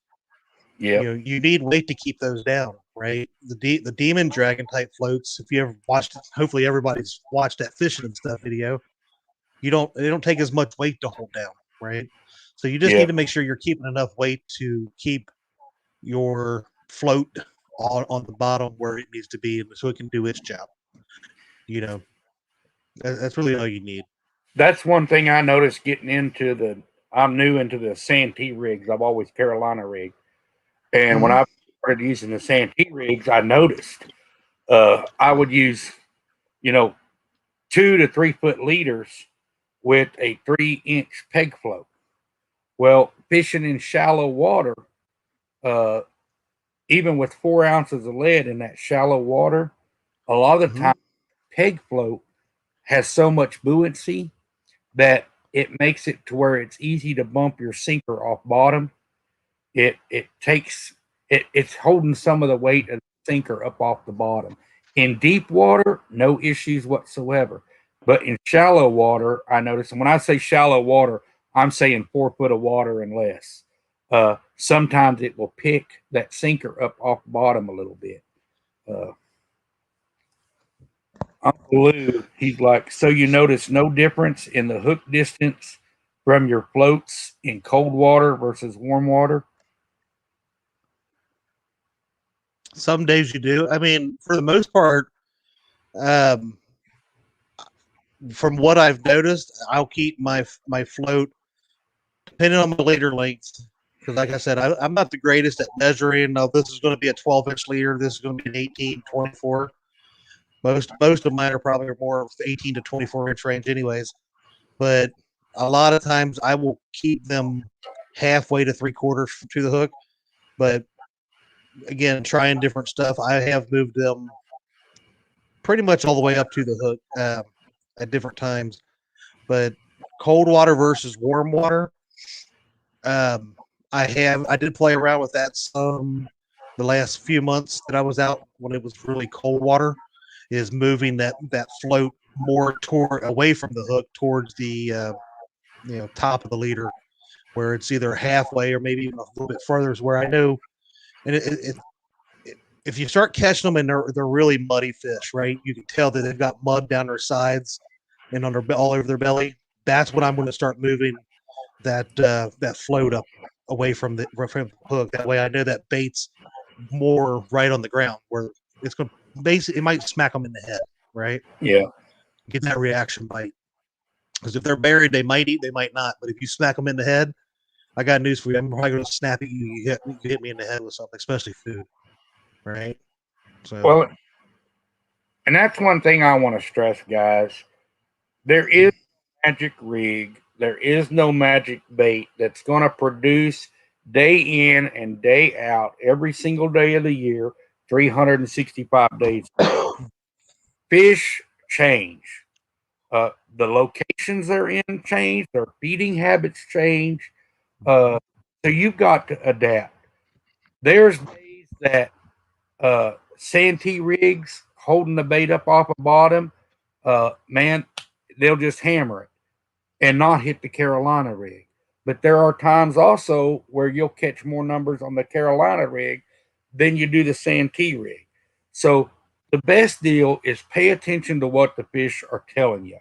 Yep. you need weight to keep those down, right? The Demon Dragon type floats, if you ever watched, hopefully everybody's watched that fishing and stuff video. They don't take as much weight to hold down, right? So you just need Yep. to make sure you're keeping enough weight to keep your float on the bottom where it needs to be, so it can do its job. That's really all you need. That's one thing I noticed getting into I'm new into the Santee rigs. I've always Carolina rig. And when Mhm. I started using the Santee rigs, I noticed I would use, 2 to 3 foot leaders with a 3-inch peg float. Well, fishing in shallow water, uh, even with 4 ounces of lead in that shallow water, a lot of the Mhm. time, peg float has so much buoyancy that it makes it to where it's easy to bump your sinker off bottom. It's holding some of the weight of the sinker up off the bottom. In deep water, no issues whatsoever. But in shallow water, I notice, and when I say shallow water, I'm saying 4 foot of water and less. Sometimes it will pick that sinker up off bottom a little bit. Uh, Uncle Lou, he's like, so you notice no difference in the hook distance from your floats in cold water versus warm water? Some days you do. I mean, for the most part, um, from what I've noticed, I'll keep my float depending on my leader length. Because, like I said, I'm not the greatest at measuring. Now, this is going to be a 12-inch leader. This is going to be an 18, 24. Most of mine are probably more 18 to 24-inch range, anyways. But a lot of times, I will keep them halfway to 3/4 to the hook. But again, trying different stuff, I have moved them pretty much all the way up to the hook at different times. But cold water versus warm water, um, I did play around with that some the last few months that I was out when it was really cold water. Is moving that float more toward away from the hook towards the top of the leader, where it's either halfway or maybe even a little bit further. Is where I know, and if you start catching them and they're really muddy fish, right? You can tell that they've got mud down their sides and all over their belly. That's when I'm going to start moving that float up away from the hook. That way, I know that bait's more right on the ground where it's going to basically it might smack them in the head, right? Yeah. Get that reaction bite. Because if they're buried, they might eat, they might not. But if you smack them in the head, I got news for you. I'm probably going to snap at you. You hit me in the head with something, especially food, right? So. Well, and that's one thing I want to stress, guys. There is no magic rig. There is no magic bait that's going to produce day in and day out every single day of the year, 365 days. Fish change. The locations they're in change. Their feeding habits change. So you've got to adapt. There's days that Santee rigs holding the bait up off the bottom, man, they'll just hammer it and not hit the Carolina rig. But there are times also where you'll catch more numbers on the Carolina rig than you do the Santee rig. So the best deal is pay attention to what the fish are telling you.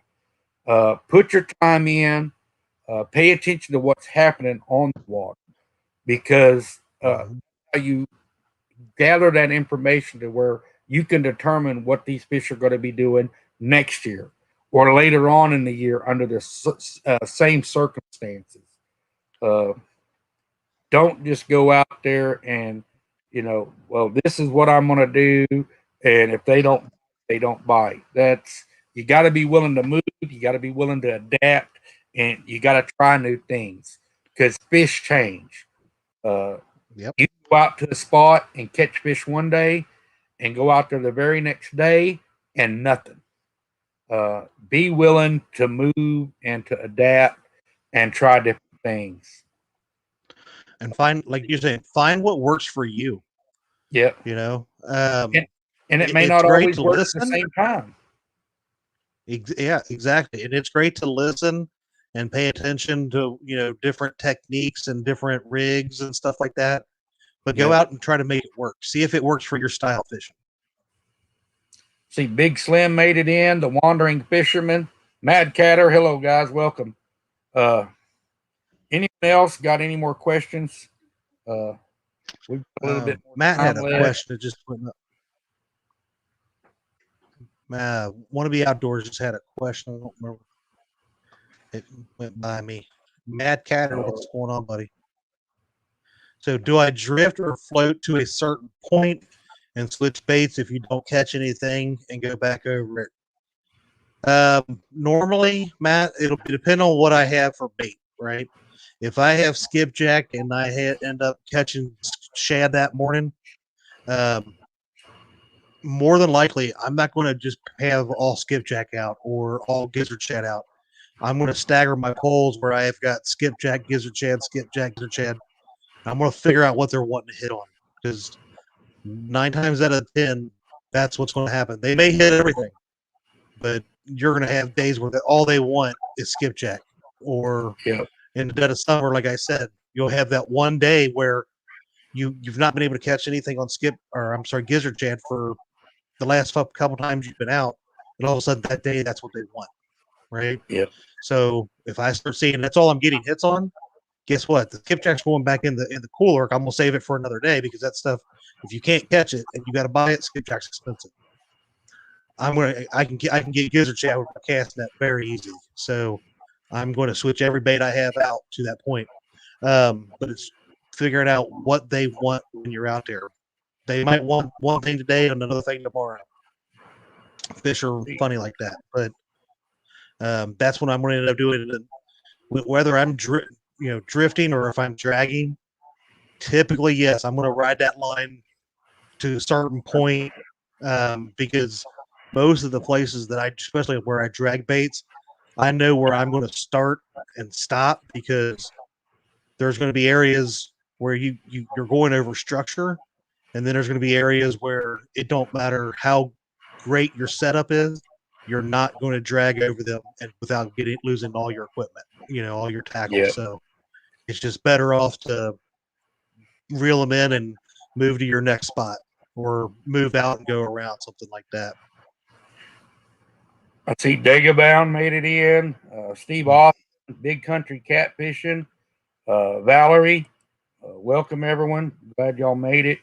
Put your time in. Pay attention to what's happening on the water because you gather that information to where you can determine what these fish are going to be doing next year or later on in the year under the same circumstances. Uh, don't just go out there and, well, this is what I'm going to do. And if they don't bite. You got to be willing to move. You got to be willing to adapt and you got to try new things because fish change. Uh, Yep. you go out to the spot and catch fish one day and go out there the very next day and nothing. Be willing to move and to adapt and try different things. And find, like you're saying, find what works for you. Yep. You know, And, and it may It's not great always to work at the listen. same time. Yeah, exactly. And it's great to listen and pay attention to, different techniques and different rigs and stuff like that. But go Yep. out and try to make it work. See if it works for your style fishing. See, Big Slim made it in. The Wandering Fisherman, Mad Catter. Hello, guys. Welcome. Anyone else got any more questions? We've got a little bit more Matt had time a left. question that just went up. Want to be outdoors just had a question. I don't remember. It went by me. Mad Catter, what's going on, buddy? So, do I drift or float to a certain point and switch baits if you don't catch anything and go back over it? Normally, Matt, it'll depend on what I have for bait, right? If I have skipjack and I end up catching shad that morning, more than likely, I'm not going to just have all skipjack out or all gizzard shad out. I'm going to stagger my poles where I have got skipjack, gizzard shad, skipjack, gizzard shad. I'm going to figure out what they're wanting to hit on, because 9 times out of 10, that's what's going to happen. They may hit everything, but you're going to have days where all they want is skipjack. Or in the dead of summer, like I said, you'll have that one day where you've not been able to catch anything on gizzard shad for the last couple times you've been out, and all of a sudden that day, that's what they want, right? Yep. So if I start seeing that's all I'm getting hits on, guess what? The skipjack's going back in the cooler. I'm gonna save it for another day, because that stuff, if you can't catch it and you got to buy it, skipjack's expensive. I can get gizzard shad with my cast net very easy. So I'm going to switch every bait I have out to that point. But it's figuring out what they want when you're out there. They might want one thing today and another thing tomorrow. Fish are funny like that, but that's what I'm going to end up doing. And whether I'm drifting or if I'm dragging, typically, yes, I'm going to ride that line to a certain point, because most of the places that especially where I drag baits, I know where I'm going to start and stop, because there's going to be areas where you're going over structure, and then there's going to be areas where it don't matter how great your setup is, you're not going to drag over them and without losing all your equipment, all your tackle. Yeah. So it's just better off to reel them in and move to your next spot, or move out and go around, something like that. I see Dagobah made it in. Steve Austin, Big Country Catfishing. Valerie, welcome everyone. Glad y'all made it.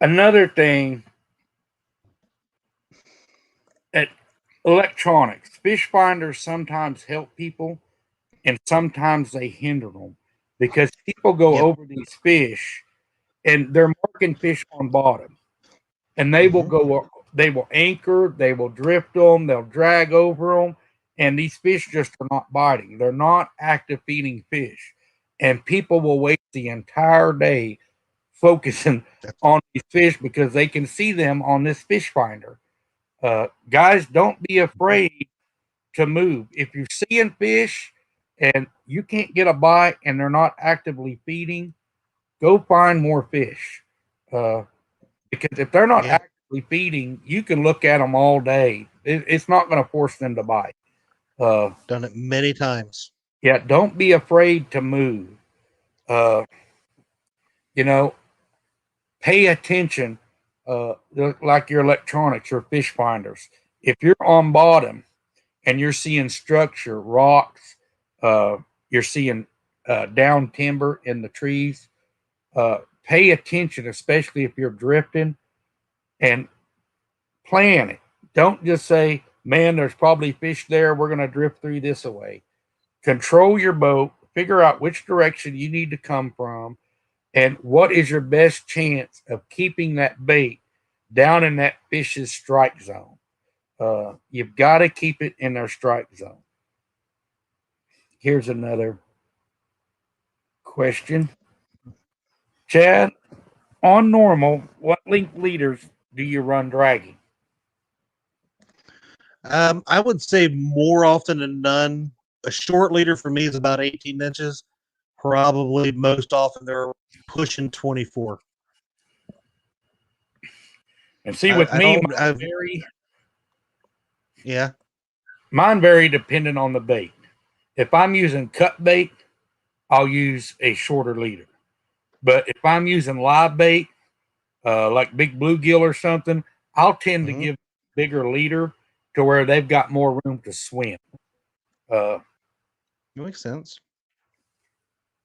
Another thing, at electronics, fish finders sometimes help people and sometimes they hinder them, because people go over these fish and they're marking fish on bottom, and they will go, they will anchor, they will drift them, they'll drag over them, and these fish just are not biting. They're not active feeding fish, and people will waste the entire day focusing on these fish because they can see them on this fish finder. Guys, don't be afraid to move. If you're seeing fish and you can't get a bite and they're not actively feeding, go find more fish. Because if they're not actively feeding, you can look at them all day. It's not going to force them to bite. Done it many times. Yeah, don't be afraid to move. Pay attention, like your electronics, your fish finders. If you're on bottom and you're seeing structure, rocks, you're seeing down timber in the trees, pay attention, especially if you're drifting, and plan it. Don't just say, man, there's probably fish there, we're going to drift through this away. Control your boat, figure out which direction you need to come from, and what is your best chance of keeping that bait down in that fish's strike zone. You've got to keep it in their strike zone. Here's another question. Chad, on normal, what length leaders do you run dragging? I would say more often than none, a short leader for me is about 18 inches. Probably most often they're pushing 24. And see, with me, yeah, mine very dependent on the bait. If I'm using cut bait, I'll use a shorter leader. But if I'm using live bait, like big bluegill or something, I'll tend to give bigger leader to where they've got more room to swim. Makes sense.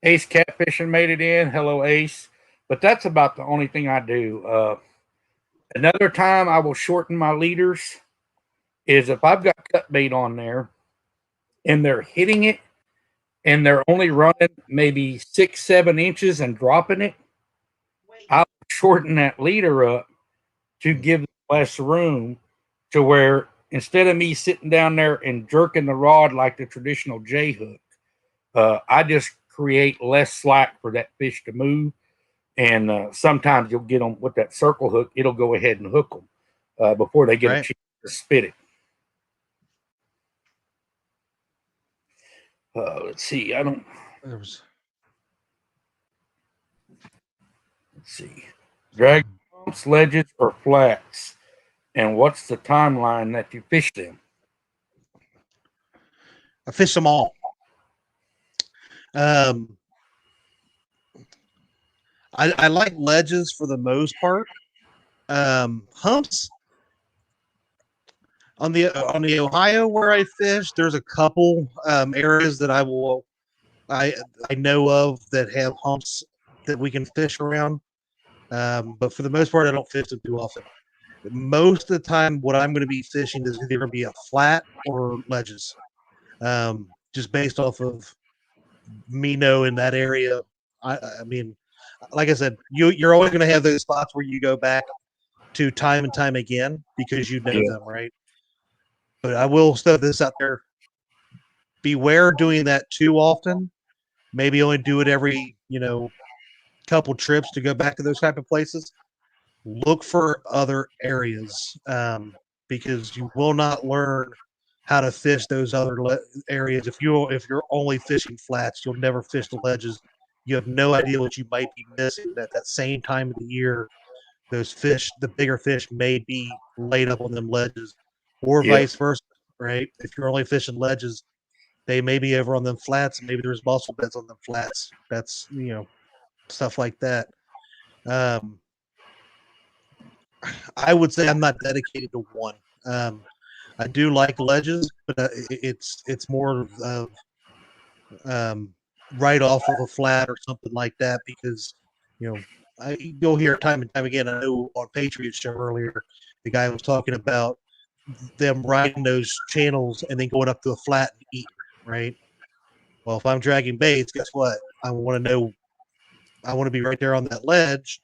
Ace Catfishing made it in. Hello, Ace. But that's about the only thing I do. Another time I will shorten my leaders is if I've got cut bait on there and they're hitting it and they're only running maybe 6-7 inches and dropping it, I'll shorten that leader up to give them less room, to where instead of me sitting down there and jerking the rod like the traditional J hook, I just create less slack for that fish to move. And sometimes you'll get them with that circle hook. It'll go ahead and hook them before they get a chance to spit it. Let's see. Let's see. Drag pumps, ledges, or flats, and what's the timeline that you fish them? I fish them all. I like ledges for the most part. Humps on the Ohio where I fish, there's a couple areas that I know of that have humps that we can fish around. But for the most part, I don't fish them too often. Most of the time, what I'm going to be fishing is either going to be a flat or ledges, just based off of me knowing that area. I mean, like I said, you're always going to have those spots where you go back to time and time again because you know them, right? But I will throw this out there. Beware doing that too often. Maybe only do it every, couple trips to go back to those type of places. Look for other areas because you will not learn how to fish those other areas. If you're only fishing flats, you'll never fish the ledges. You have no idea what you might be missing at that same time of the year. Those fish, the bigger fish, may be laid up on them ledges, or vice versa, right? If you're only fishing ledges, they may be over on them flats, and maybe there's mussel beds on them flats. That's stuff like that. I would say I'm not dedicated to one. I do like ledges, but it's more of right off of a flat or something like that because you'll hear time and time again. I know on Patriot Show earlier, the guy was talking about them riding those channels and then going up to a flat and eating, right? Well, if I'm dragging baits, guess what? I want to be right there on that ledge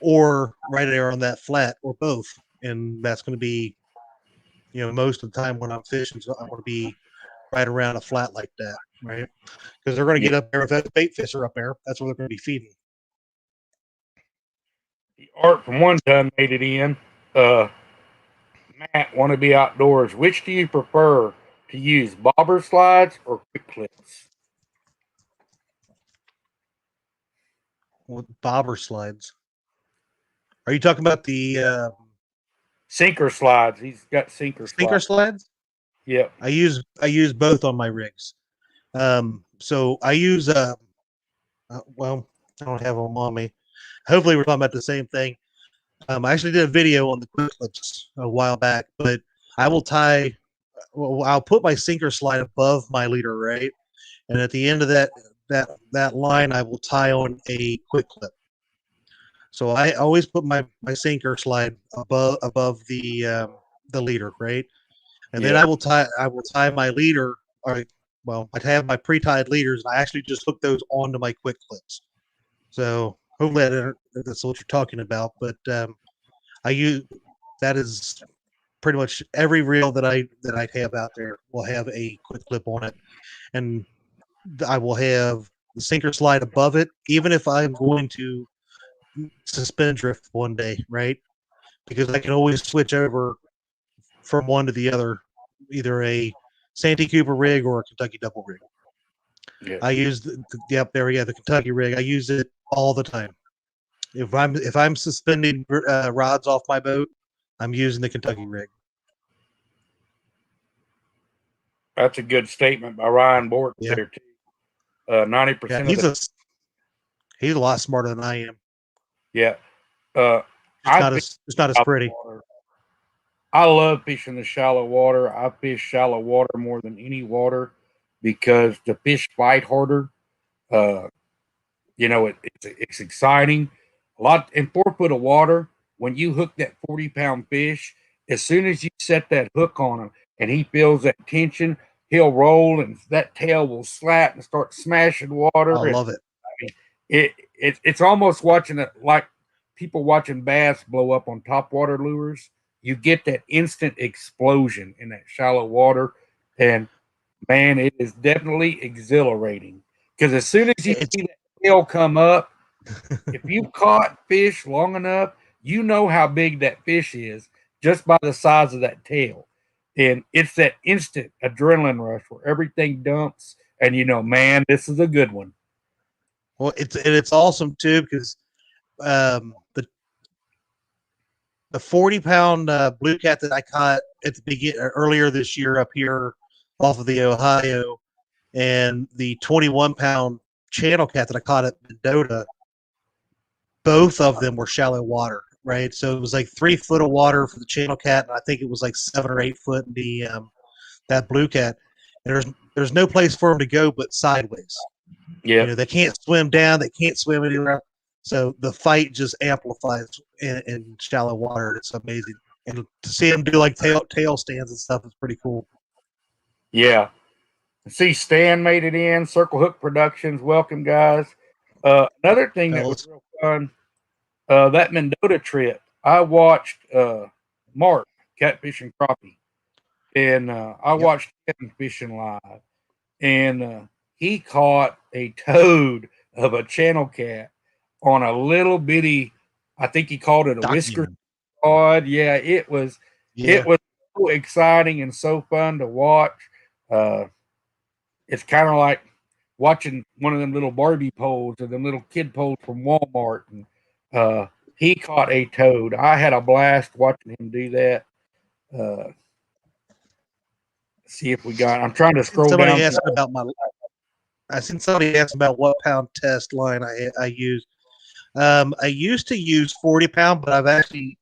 or right there on that flat or both. And that's going to be, most of the time when I'm fishing, so I want to be right around a flat like that, right? Because they're going to get up there. If that bait fish are up there, that's where they're going to be feeding. The Art from One Ton made it in. Matt, want to be outdoors. Which do you prefer to use, bobber slides or quick clips? What bobber slides? Are you talking about the sinker slides? He's got sinker slides. Yeah, I use both on my rigs. So I use well, I don't have them on me. Hopefully, we're talking about the same thing. I actually did a video on the quick clips a while back, but I will I'll put my sinker slide above my leader, right? And at the end of that line, I will tie on a quick clip. So I always put my sinker slide above the leader, right? And then I will tie my leader. I have my pre-tied leaders, and I actually just hook those onto my quick clips. So hopefully that's what you're talking about. But that is pretty much every reel that I have out there will have a quick clip on it, and I will have the sinker slide above it, even if I'm going to suspend drift one day, right? Because I can always switch over from one to the other, either a Santee Cooper rig or a Kentucky double rig. Yeah. I use the Kentucky rig. I use it all the time. If I'm suspending rods off my boat, I'm using the Kentucky rig. That's a good statement by Ryan Bork Yeah. there too. 90% Yeah, of he's a lot smarter than I am. yeah. It's not as pretty. Water. I love fishing the shallow water. I fish shallow water more than any water because the fish fight harder. It's exciting. A lot in 4 foot of water. When you hook that 40-pound fish, as soon as you set that hook on him and he feels that tension, he'll roll and that tail will slap and start smashing water. I love it. It's almost watching it like people watching bass blow up on topwater lures. You get that instant explosion in that shallow water, and man, it is definitely exhilarating because as soon as you see that tail come up, if you've caught fish long enough, you know how big that fish is just by the size of that tail. And it's that instant adrenaline rush where everything dumps, and man, this is a good one. Well, it's awesome too because the 40-pound blue cat that I caught at the beginning earlier this year up here off of the Ohio, and the 21-pound channel cat that I caught at Mendota, both of them were shallow water, right? So it was like 3 foot of water for the channel cat, and I think it was like 7 or 8 foot in the that blue cat. And there's no place for them to go but sideways. Yeah, they can't swim down, they can't swim anywhere. So the fight just amplifies in shallow water. It's amazing, and to see them do like tail stands and stuff is pretty cool. Yeah. See, Stan made it in. Circle Hook Productions, welcome guys. Another thing that was real fun, that Mendota trip, I watched Mark catfish and crappie, and I watched him fishing live, and he caught a toad of a channel cat on a little bitty, I think he called it a whisker rod. Yeah, it was so exciting and so fun to watch. It's kind of like watching one of them little Barbie poles or them little kid poles from Walmart. And he caught a toad. I had a blast watching him do that. See if we got. I'm trying to scroll down. I seen somebody ask about what pound test line I use. I used to use 40-pound, but I've actually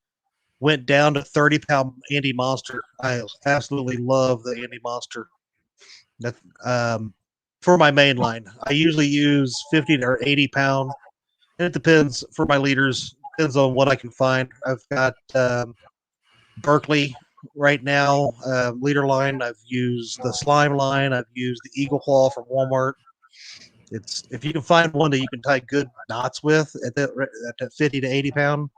went down to 30-pound Andy Monster. I absolutely love the Andy Monster. That for my main line, I usually use 50 or 80-pound. It depends for my leaders. Depends on what I can find. I've got Berkeley right now leader line. I've used the Slime line. I've used the Eagle Claw from Walmart. It's if you can find one that you can tie good knots with at that 50 to 80-pound.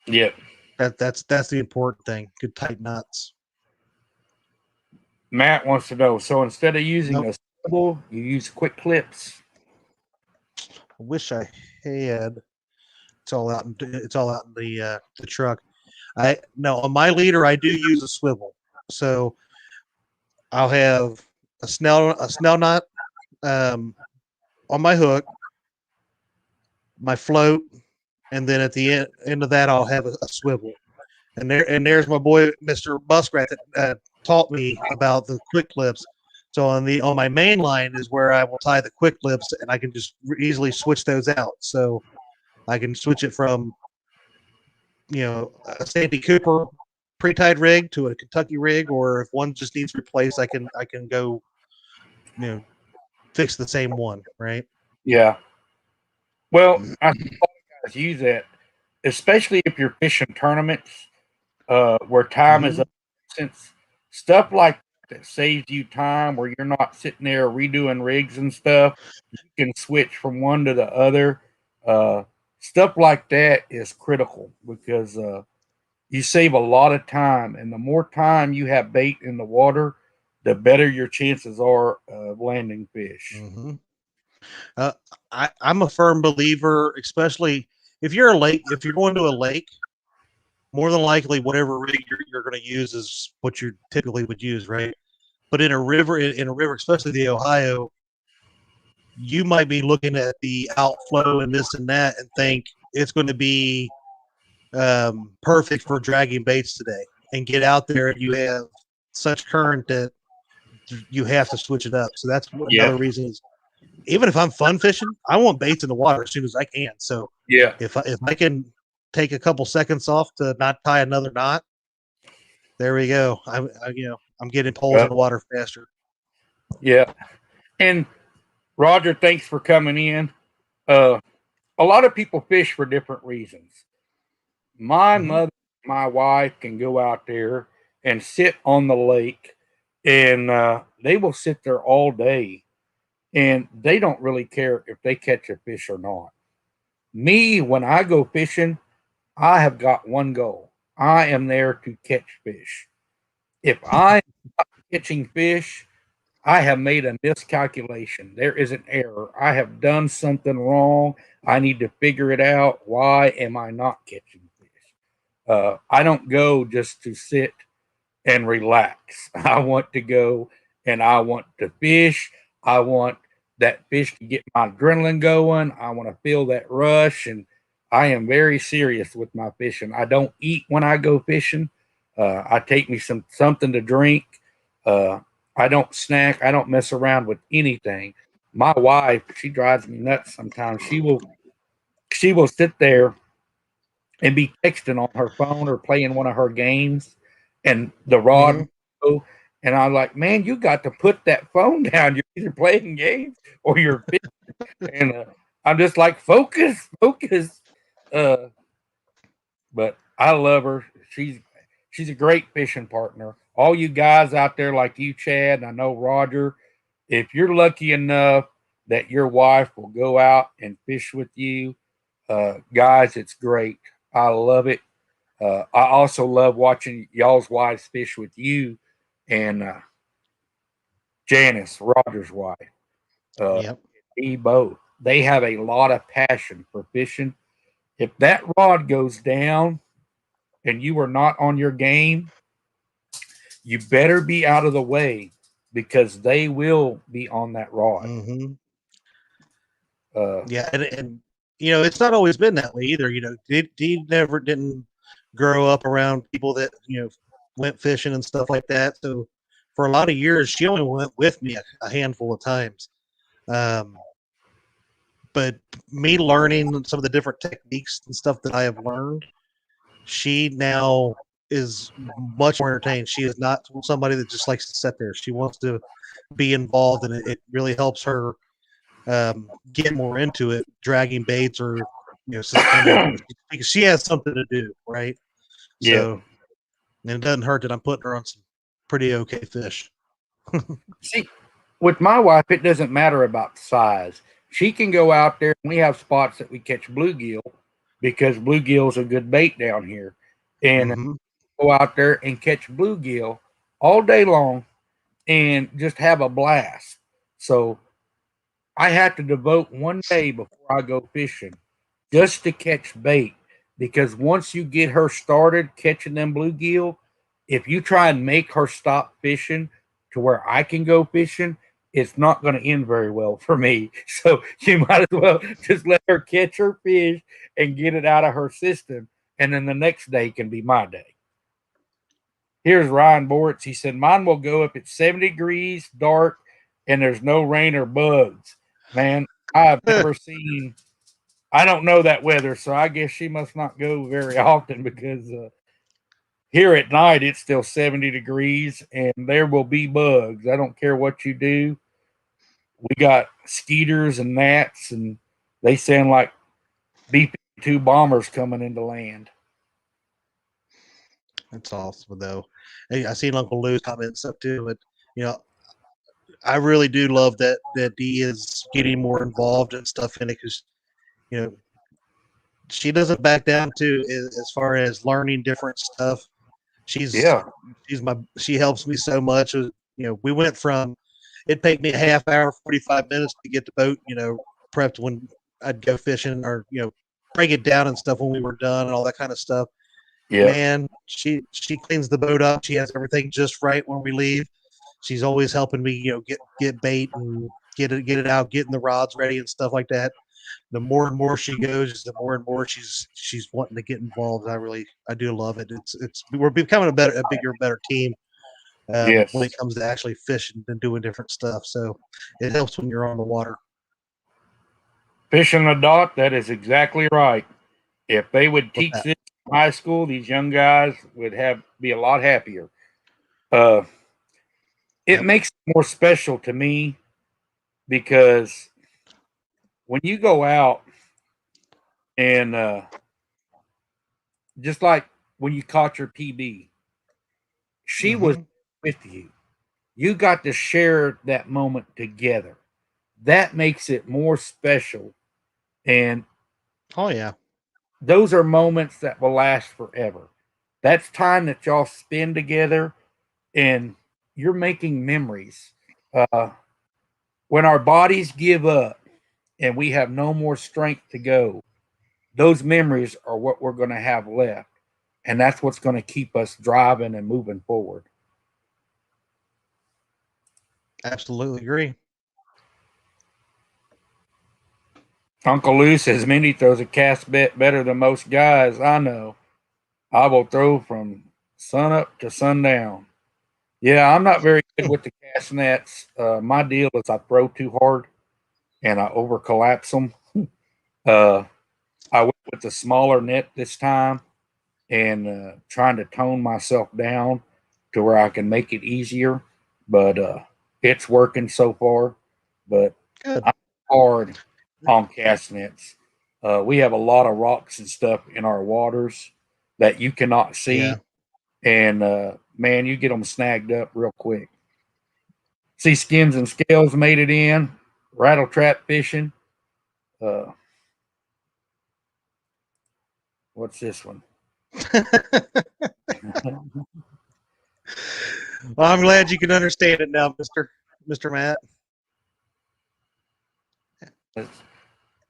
Yep. That's the important thing. Good tight knots. Matt wants to know. So instead of using a swivel, you use quick clips. I wish I had. It's all out in the truck. On my leader I do use a swivel. So I'll have a snell knot on my hook, my float, and then at the end of that I'll have a swivel. And there's my boy Mr. Muskrat that taught me about the quick clips. So on my main line is where I will tie the quick clips, and I can just easily switch those out. So I can switch it from a Sandy Cooper pre-tied rig to a Kentucky rig, or if one just needs replaced, I can go fix the same one, right? Yeah. Well, I think all guys use that, especially if you're fishing tournaments where time is up. Since stuff like that saves you time, where you're not sitting there redoing rigs and stuff, you can switch from one to the other. Stuff like that is critical because you save a lot of time, and the more time you have bait in the water, the better your chances are of landing fish. Mm-hmm. I'm a firm believer, especially if you're going to a lake, more than likely whatever rig you're going to use is what you typically would use, right? But in a river, especially the Ohio, you might be looking at the outflow and this and that and think it's going to be perfect for dragging baits today, and get out there and you have such current that you have to switch it up. So that's Yeah. another reason is, even if I'm fun fishing, I want baits in the water as soon as I can. So Yeah. if I can take a couple seconds off to not tie another knot, there we go. I'm getting poles in the water faster. Yeah. And Roger, thanks for coming in. A lot of people fish for different reasons. My mother, my wife can go out there and sit on the lake, and they will sit there all day, and they don't really care if they catch a fish or not. Me, when I go fishing, I have got one goal. I am there to catch fish. If I'm not catching fish, I have made a miscalculation. There is an error. I have done something wrong. I need to figure it out. Why am I not catching fish? I don't go just to sit and relax. I want to go and I want to fish. I want that fish to get my adrenaline going. I want to feel that rush. And I am very serious with my fishing. I don't eat when I go fishing. I take me something to drink. I don't snack. I don't mess around with anything. My wife, she drives me nuts sometimes. She will sit there and be texting on her phone or playing one of her games, and the rod Mhm. would go, and I'm like, man, you got to put that phone down. You're either playing games or you're fishing. And I'm just like, focus, focus. Uh, but I love her. She's a great fishing partner. All you guys out there, like you, Chad, and I know Roger, if you're lucky enough that your wife will go out and fish with you, guys, it's great. I love it. I also love watching y'all's wives fish with you and Janice, Roger's wife. Uh, Yep. he both. They have a lot of passion for fishing. If that rod goes down and you are not on your game, you better be out of the way because they will be on that rod. Mm-hmm. Uh, Yeah, and it's not always been that way either. Dee never didn't grow up around people that went fishing and stuff like that. So for a lot of years, she only went with me a handful of times. Um, but me learning some of the different techniques and stuff that I have learned, she now is much more entertained. She is not somebody that just likes to sit there. She wants to be involved, and it really helps her get more into it, dragging baits or suspending because she has something to do, right? yeah. So, and it doesn't hurt that I'm putting her on some pretty okay fish. See, with my wife, it doesn't matter about size. She can go out there, and we have spots that we catch bluegill because bluegill's a good bait down here, and Mm-hmm. go out there and catch bluegill all day long and just have a blast. So I have to devote one day before I go fishing just to catch bait because once you get her started catching them bluegill, if you try and make her stop fishing to where I can go fishing, it's not going to end very well for me. So you might as well just let her catch her fish and get it out of her system, and then the next day can be my day. Here's Ryan Boritz. He said, mine will go if it's 70 degrees, dark, and there's no rain or bugs. Man, I've never seen, I don't know that weather, so I guess she must not go very often because here at night it's still 70 degrees and there will be bugs. I don't care what you do. We got skeeters and gnats, and they sound like B-52 bombers coming into land. That's awesome, though. Hey, I seen Uncle Lou's comment and stuff too, but you know, I really do love that Dee is getting more involved and stuff in it because you know she doesn't back down to as far as learning different stuff. She's Yeah. she helps me so much. We went from it'd take me a half hour, 45 minutes to get the boat, prepped when I'd go fishing or break it down and stuff when we were done and all that kind of stuff. Yeah. Man, she cleans the boat up. She has everything just right when we leave. She's always helping me, get bait and get it out, getting the rods ready and stuff like that. the more and more she goes, the more and more she's wanting to get involved. I do love it. We're becoming a bigger, better team Yes. when it comes to actually fishing and doing different stuff. So it helps when you're on the water. Fishing the dot, that is exactly right. If they would teach this in high school, these young guys would be a lot happier. It makes it more special to me because when you go out and just like when you caught your PB, she was with you. You got to share that moment together. That makes it more special. And oh yeah, those are moments that will last forever. That's time that y'all spend together and you're making memories. When our bodies give up and we have no more strength to go, those memories are what we're going to have left. And that's what's going to keep us driving and moving forward. absolutely agree. Uncle Lou says Mindy throws a cast bet better than most guys I know. I will throw from sun up to sundown. Yeah, I'm not very good with the cast nets. My deal is I throw too hard and I over collapse them. I went with the smaller net this time and trying to tone myself down to where I can make it easier. But it's working so far. But Good. I'm hard on cast nets. We have a lot of rocks and stuff in our waters that you cannot see. Yeah. And man, you get them snagged up real quick. See, Skins and Scales made it in. Rattle trap fishing. What's this one? Well, I'm glad you can understand it now, Mr. Matt.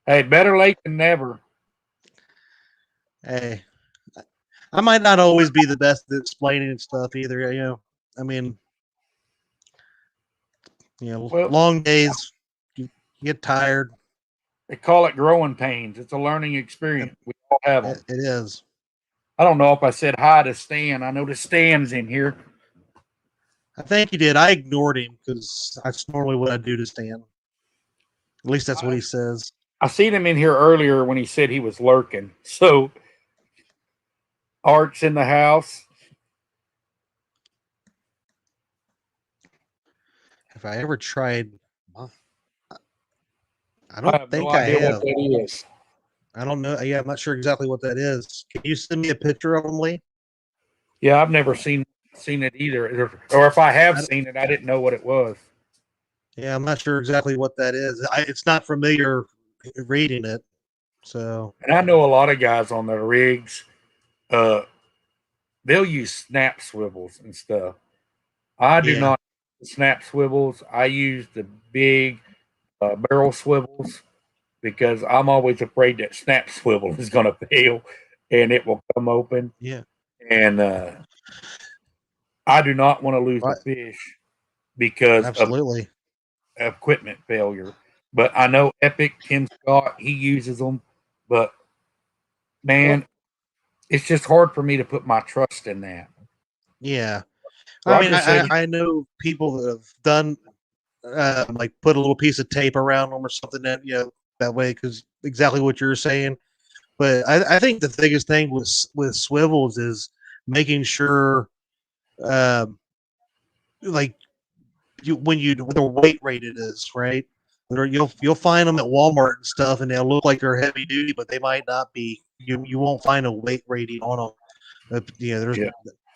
Hey, better late than never. Hey, I might not always be the best at explaining stuff either. I mean, Well, long days, you get tired. They call it growing pains. It's a learning experience. We all have them. It is. I don't know if I said hi to Stan. I know the Stan's in here. I think he did. I ignored him because that's normally what I do to Stan. At least that's what he says. I seen him in here earlier when he said he was lurking. So Art's in the house. If I ever tried, I have think no I idea have. what that is. I don't know. Yeah, I'm not sure exactly what that is. Can you send me a picture of him, Lee? Yeah, I've never seen it either. Or if I have seen it, I didn't know what it was. Yeah, I'm not sure exactly what that is. It's not familiar reading it. So, And I know a lot of guys on their rigs, they'll use snap swivels and stuff. I do not snap swivels. I use the big barrel swivels because I'm always afraid that snap swivel is going to fail and it will come open. Yeah. And I do not want to lose the fish because absolutely of equipment failure. But I know Epic, Tim Scott, he uses them. But man, it's just hard for me to put my trust in that. Yeah. So I mean, I know people that have done like put a little piece of tape around them or something that way, because exactly what you're saying. But I think the biggest thing with swivels is making sure, like when the weight rated is right. You'll find them at Walmart and stuff, and they'll look like they're heavy duty, but they might not be. You won't find a weight rating on them.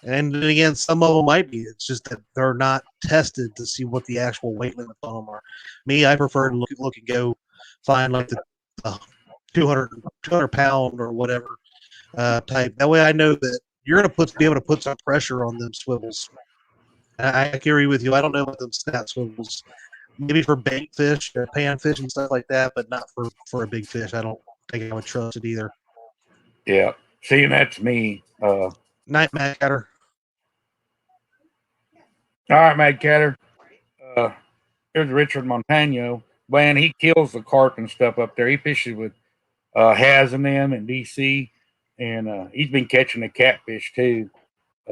And then again, some of them might be. It's just that they're not tested to see what the actual weight limits on them are. Me, I prefer to look and go find like the 200 pound or whatever type. That way, I know that you're going to be able to put some pressure on them swivels. I agree with you. I don't know about them snap swivels. Maybe for bait fish or panfish and stuff like that, but not for a big fish. I don't think I would trust it either. Yeah. See, and that's me. Night, Matt Catter. All right, Mad Catter. Here's Richard Montano. Man, he kills the carp and stuff up there. He fishes with Has and them in DC, and he's been catching the catfish too.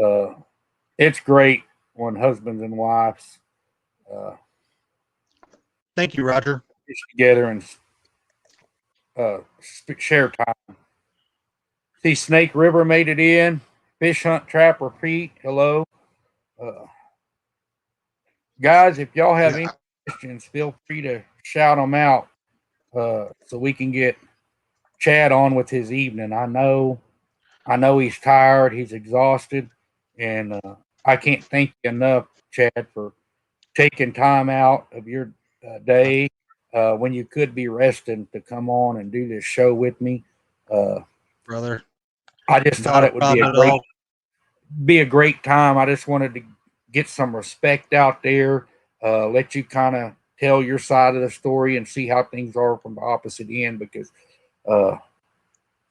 Uh, it's great when husbands and wives uh, Thank you, Roger. fish together and share time. See, Snake River made it in. Fish Hunt Trapper Pete, hello. Uh, guys, if y'all have any questions, feel free to shout them out so we can get Chad on with his evening. I know he's tired, he's exhausted, and I can't thank you enough, Chad, for taking time out of your day when you could be resting to come on and do this show with me. Brother. I just thought it would be a great time. I just wanted to get some respect out there, let you kind of tell your side of the story and see how things are from the opposite end because y'all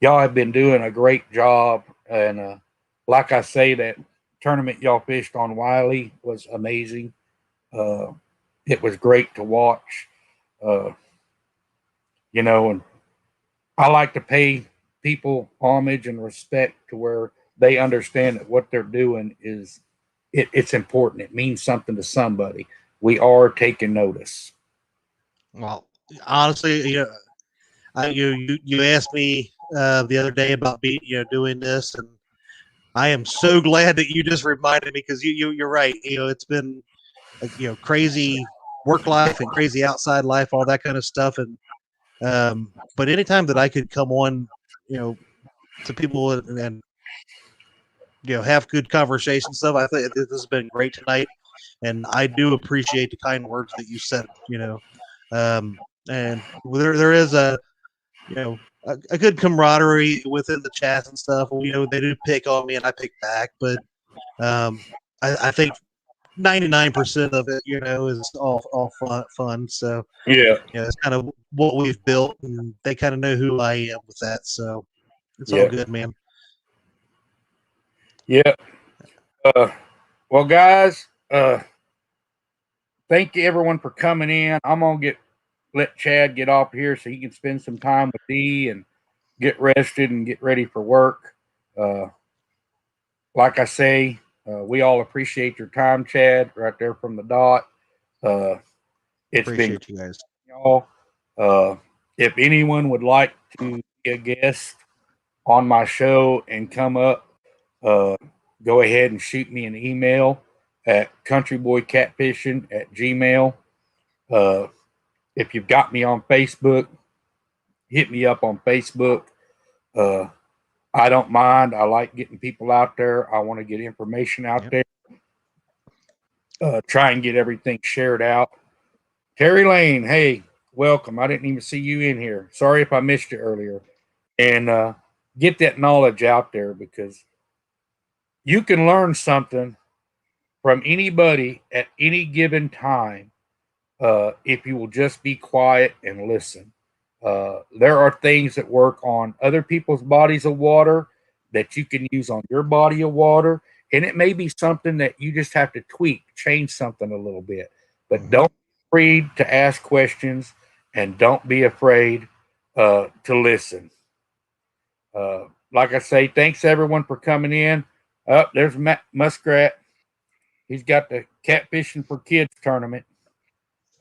have been doing a great job. And like I say, that tournament y'all fished on Wiley was amazing. It was great to watch. And I like to pay people homage and respect to where they understand that what they're doing it's important. It means something to somebody. We are taking notice. Well, honestly, you asked me the other day about doing this, and I am so glad that you just reminded me because you're right. It's been crazy work life and crazy outside life, all that kind of stuff, and but anytime that I could come on, to people and have good conversation stuff, I think this has been great tonight, and I do appreciate the kind words that you said. And there is a good camaraderie within the chats and stuff. They do pick on me and I pick back, but I think 99% of it, is all fun. So it's kind of what we've built, and they kind of know who I am with that. So it's all good, man. Yeah. Well, guys, thank you everyone for coming in. I'm gonna let Chad get off here so he can spend some time with Dee and get rested and get ready for work. Like I say, we all appreciate your time, Chad, right there from the dot. It's appreciate been you guys. Y'all. If anyone would like to be a guest on my show and come up, go ahead and shoot me an email at countryboycatfishing@gmail. If you've got me on Facebook, hit me up on Facebook. I don't mind. I like getting people out there. I want to get information out there. Try and get everything shared out. Terry Lane, hey, welcome. I didn't even see you in here. Sorry if I missed you earlier. And get that knowledge out there because you can learn something from anybody at any given time if you will just be quiet and listen. There are things that work on other people's bodies of water that you can use on your body of water. And it may be something that you just have to tweak, change something a little bit. But don't be afraid to ask questions and don't be afraid to listen. Like I say, thanks everyone for coming in. There's Matt Muskrat. He's got the Catfishing for Kids tournament.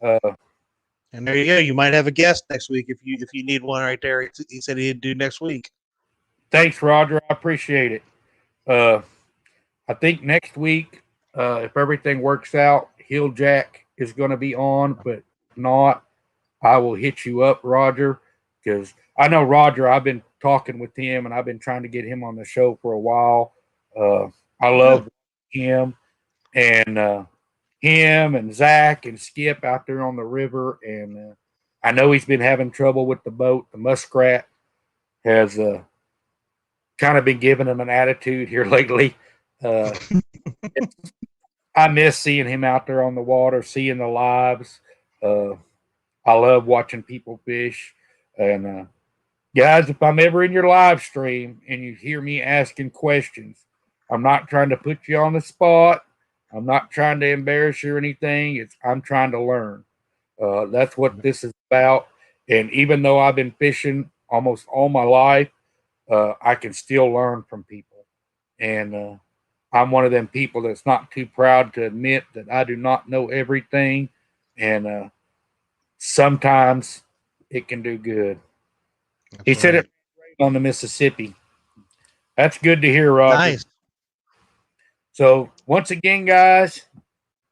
And there you go. You might have a guest next week if you need one right there. He said he'd do next week. Thanks, Roger. I appreciate it. I think next week, if everything works out, Hill Jack is going to be on, but if not, I will hit you up, Roger, because I know Roger. I've been talking with him, and I've been trying to get him on the show for a while. I love him, and him and Zach and Skip out there on the river, and I know he's been having trouble with the boat. The Muskrat has kind of been giving him an attitude here lately. I miss seeing him out there on the water, seeing the lives. I love watching people fish. And guys, if I'm ever in your live stream and you hear me asking questions, I'm not trying to put you on the spot. I'm not trying to embarrass you or anything. I'm trying to learn. That's what this is about. And even though I've been fishing almost all my life, I can still learn from people. And I'm one of them people that's not too proud to admit that I do not know everything. And sometimes it can do good. He That's said right. it on the Mississippi. That's good to hear, Roger. Nice. So once again, guys,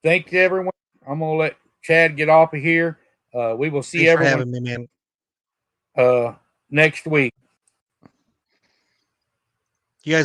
thank you everyone. I'm gonna let Chad get off of here. We will see Thanks for everyone having me, man. next week.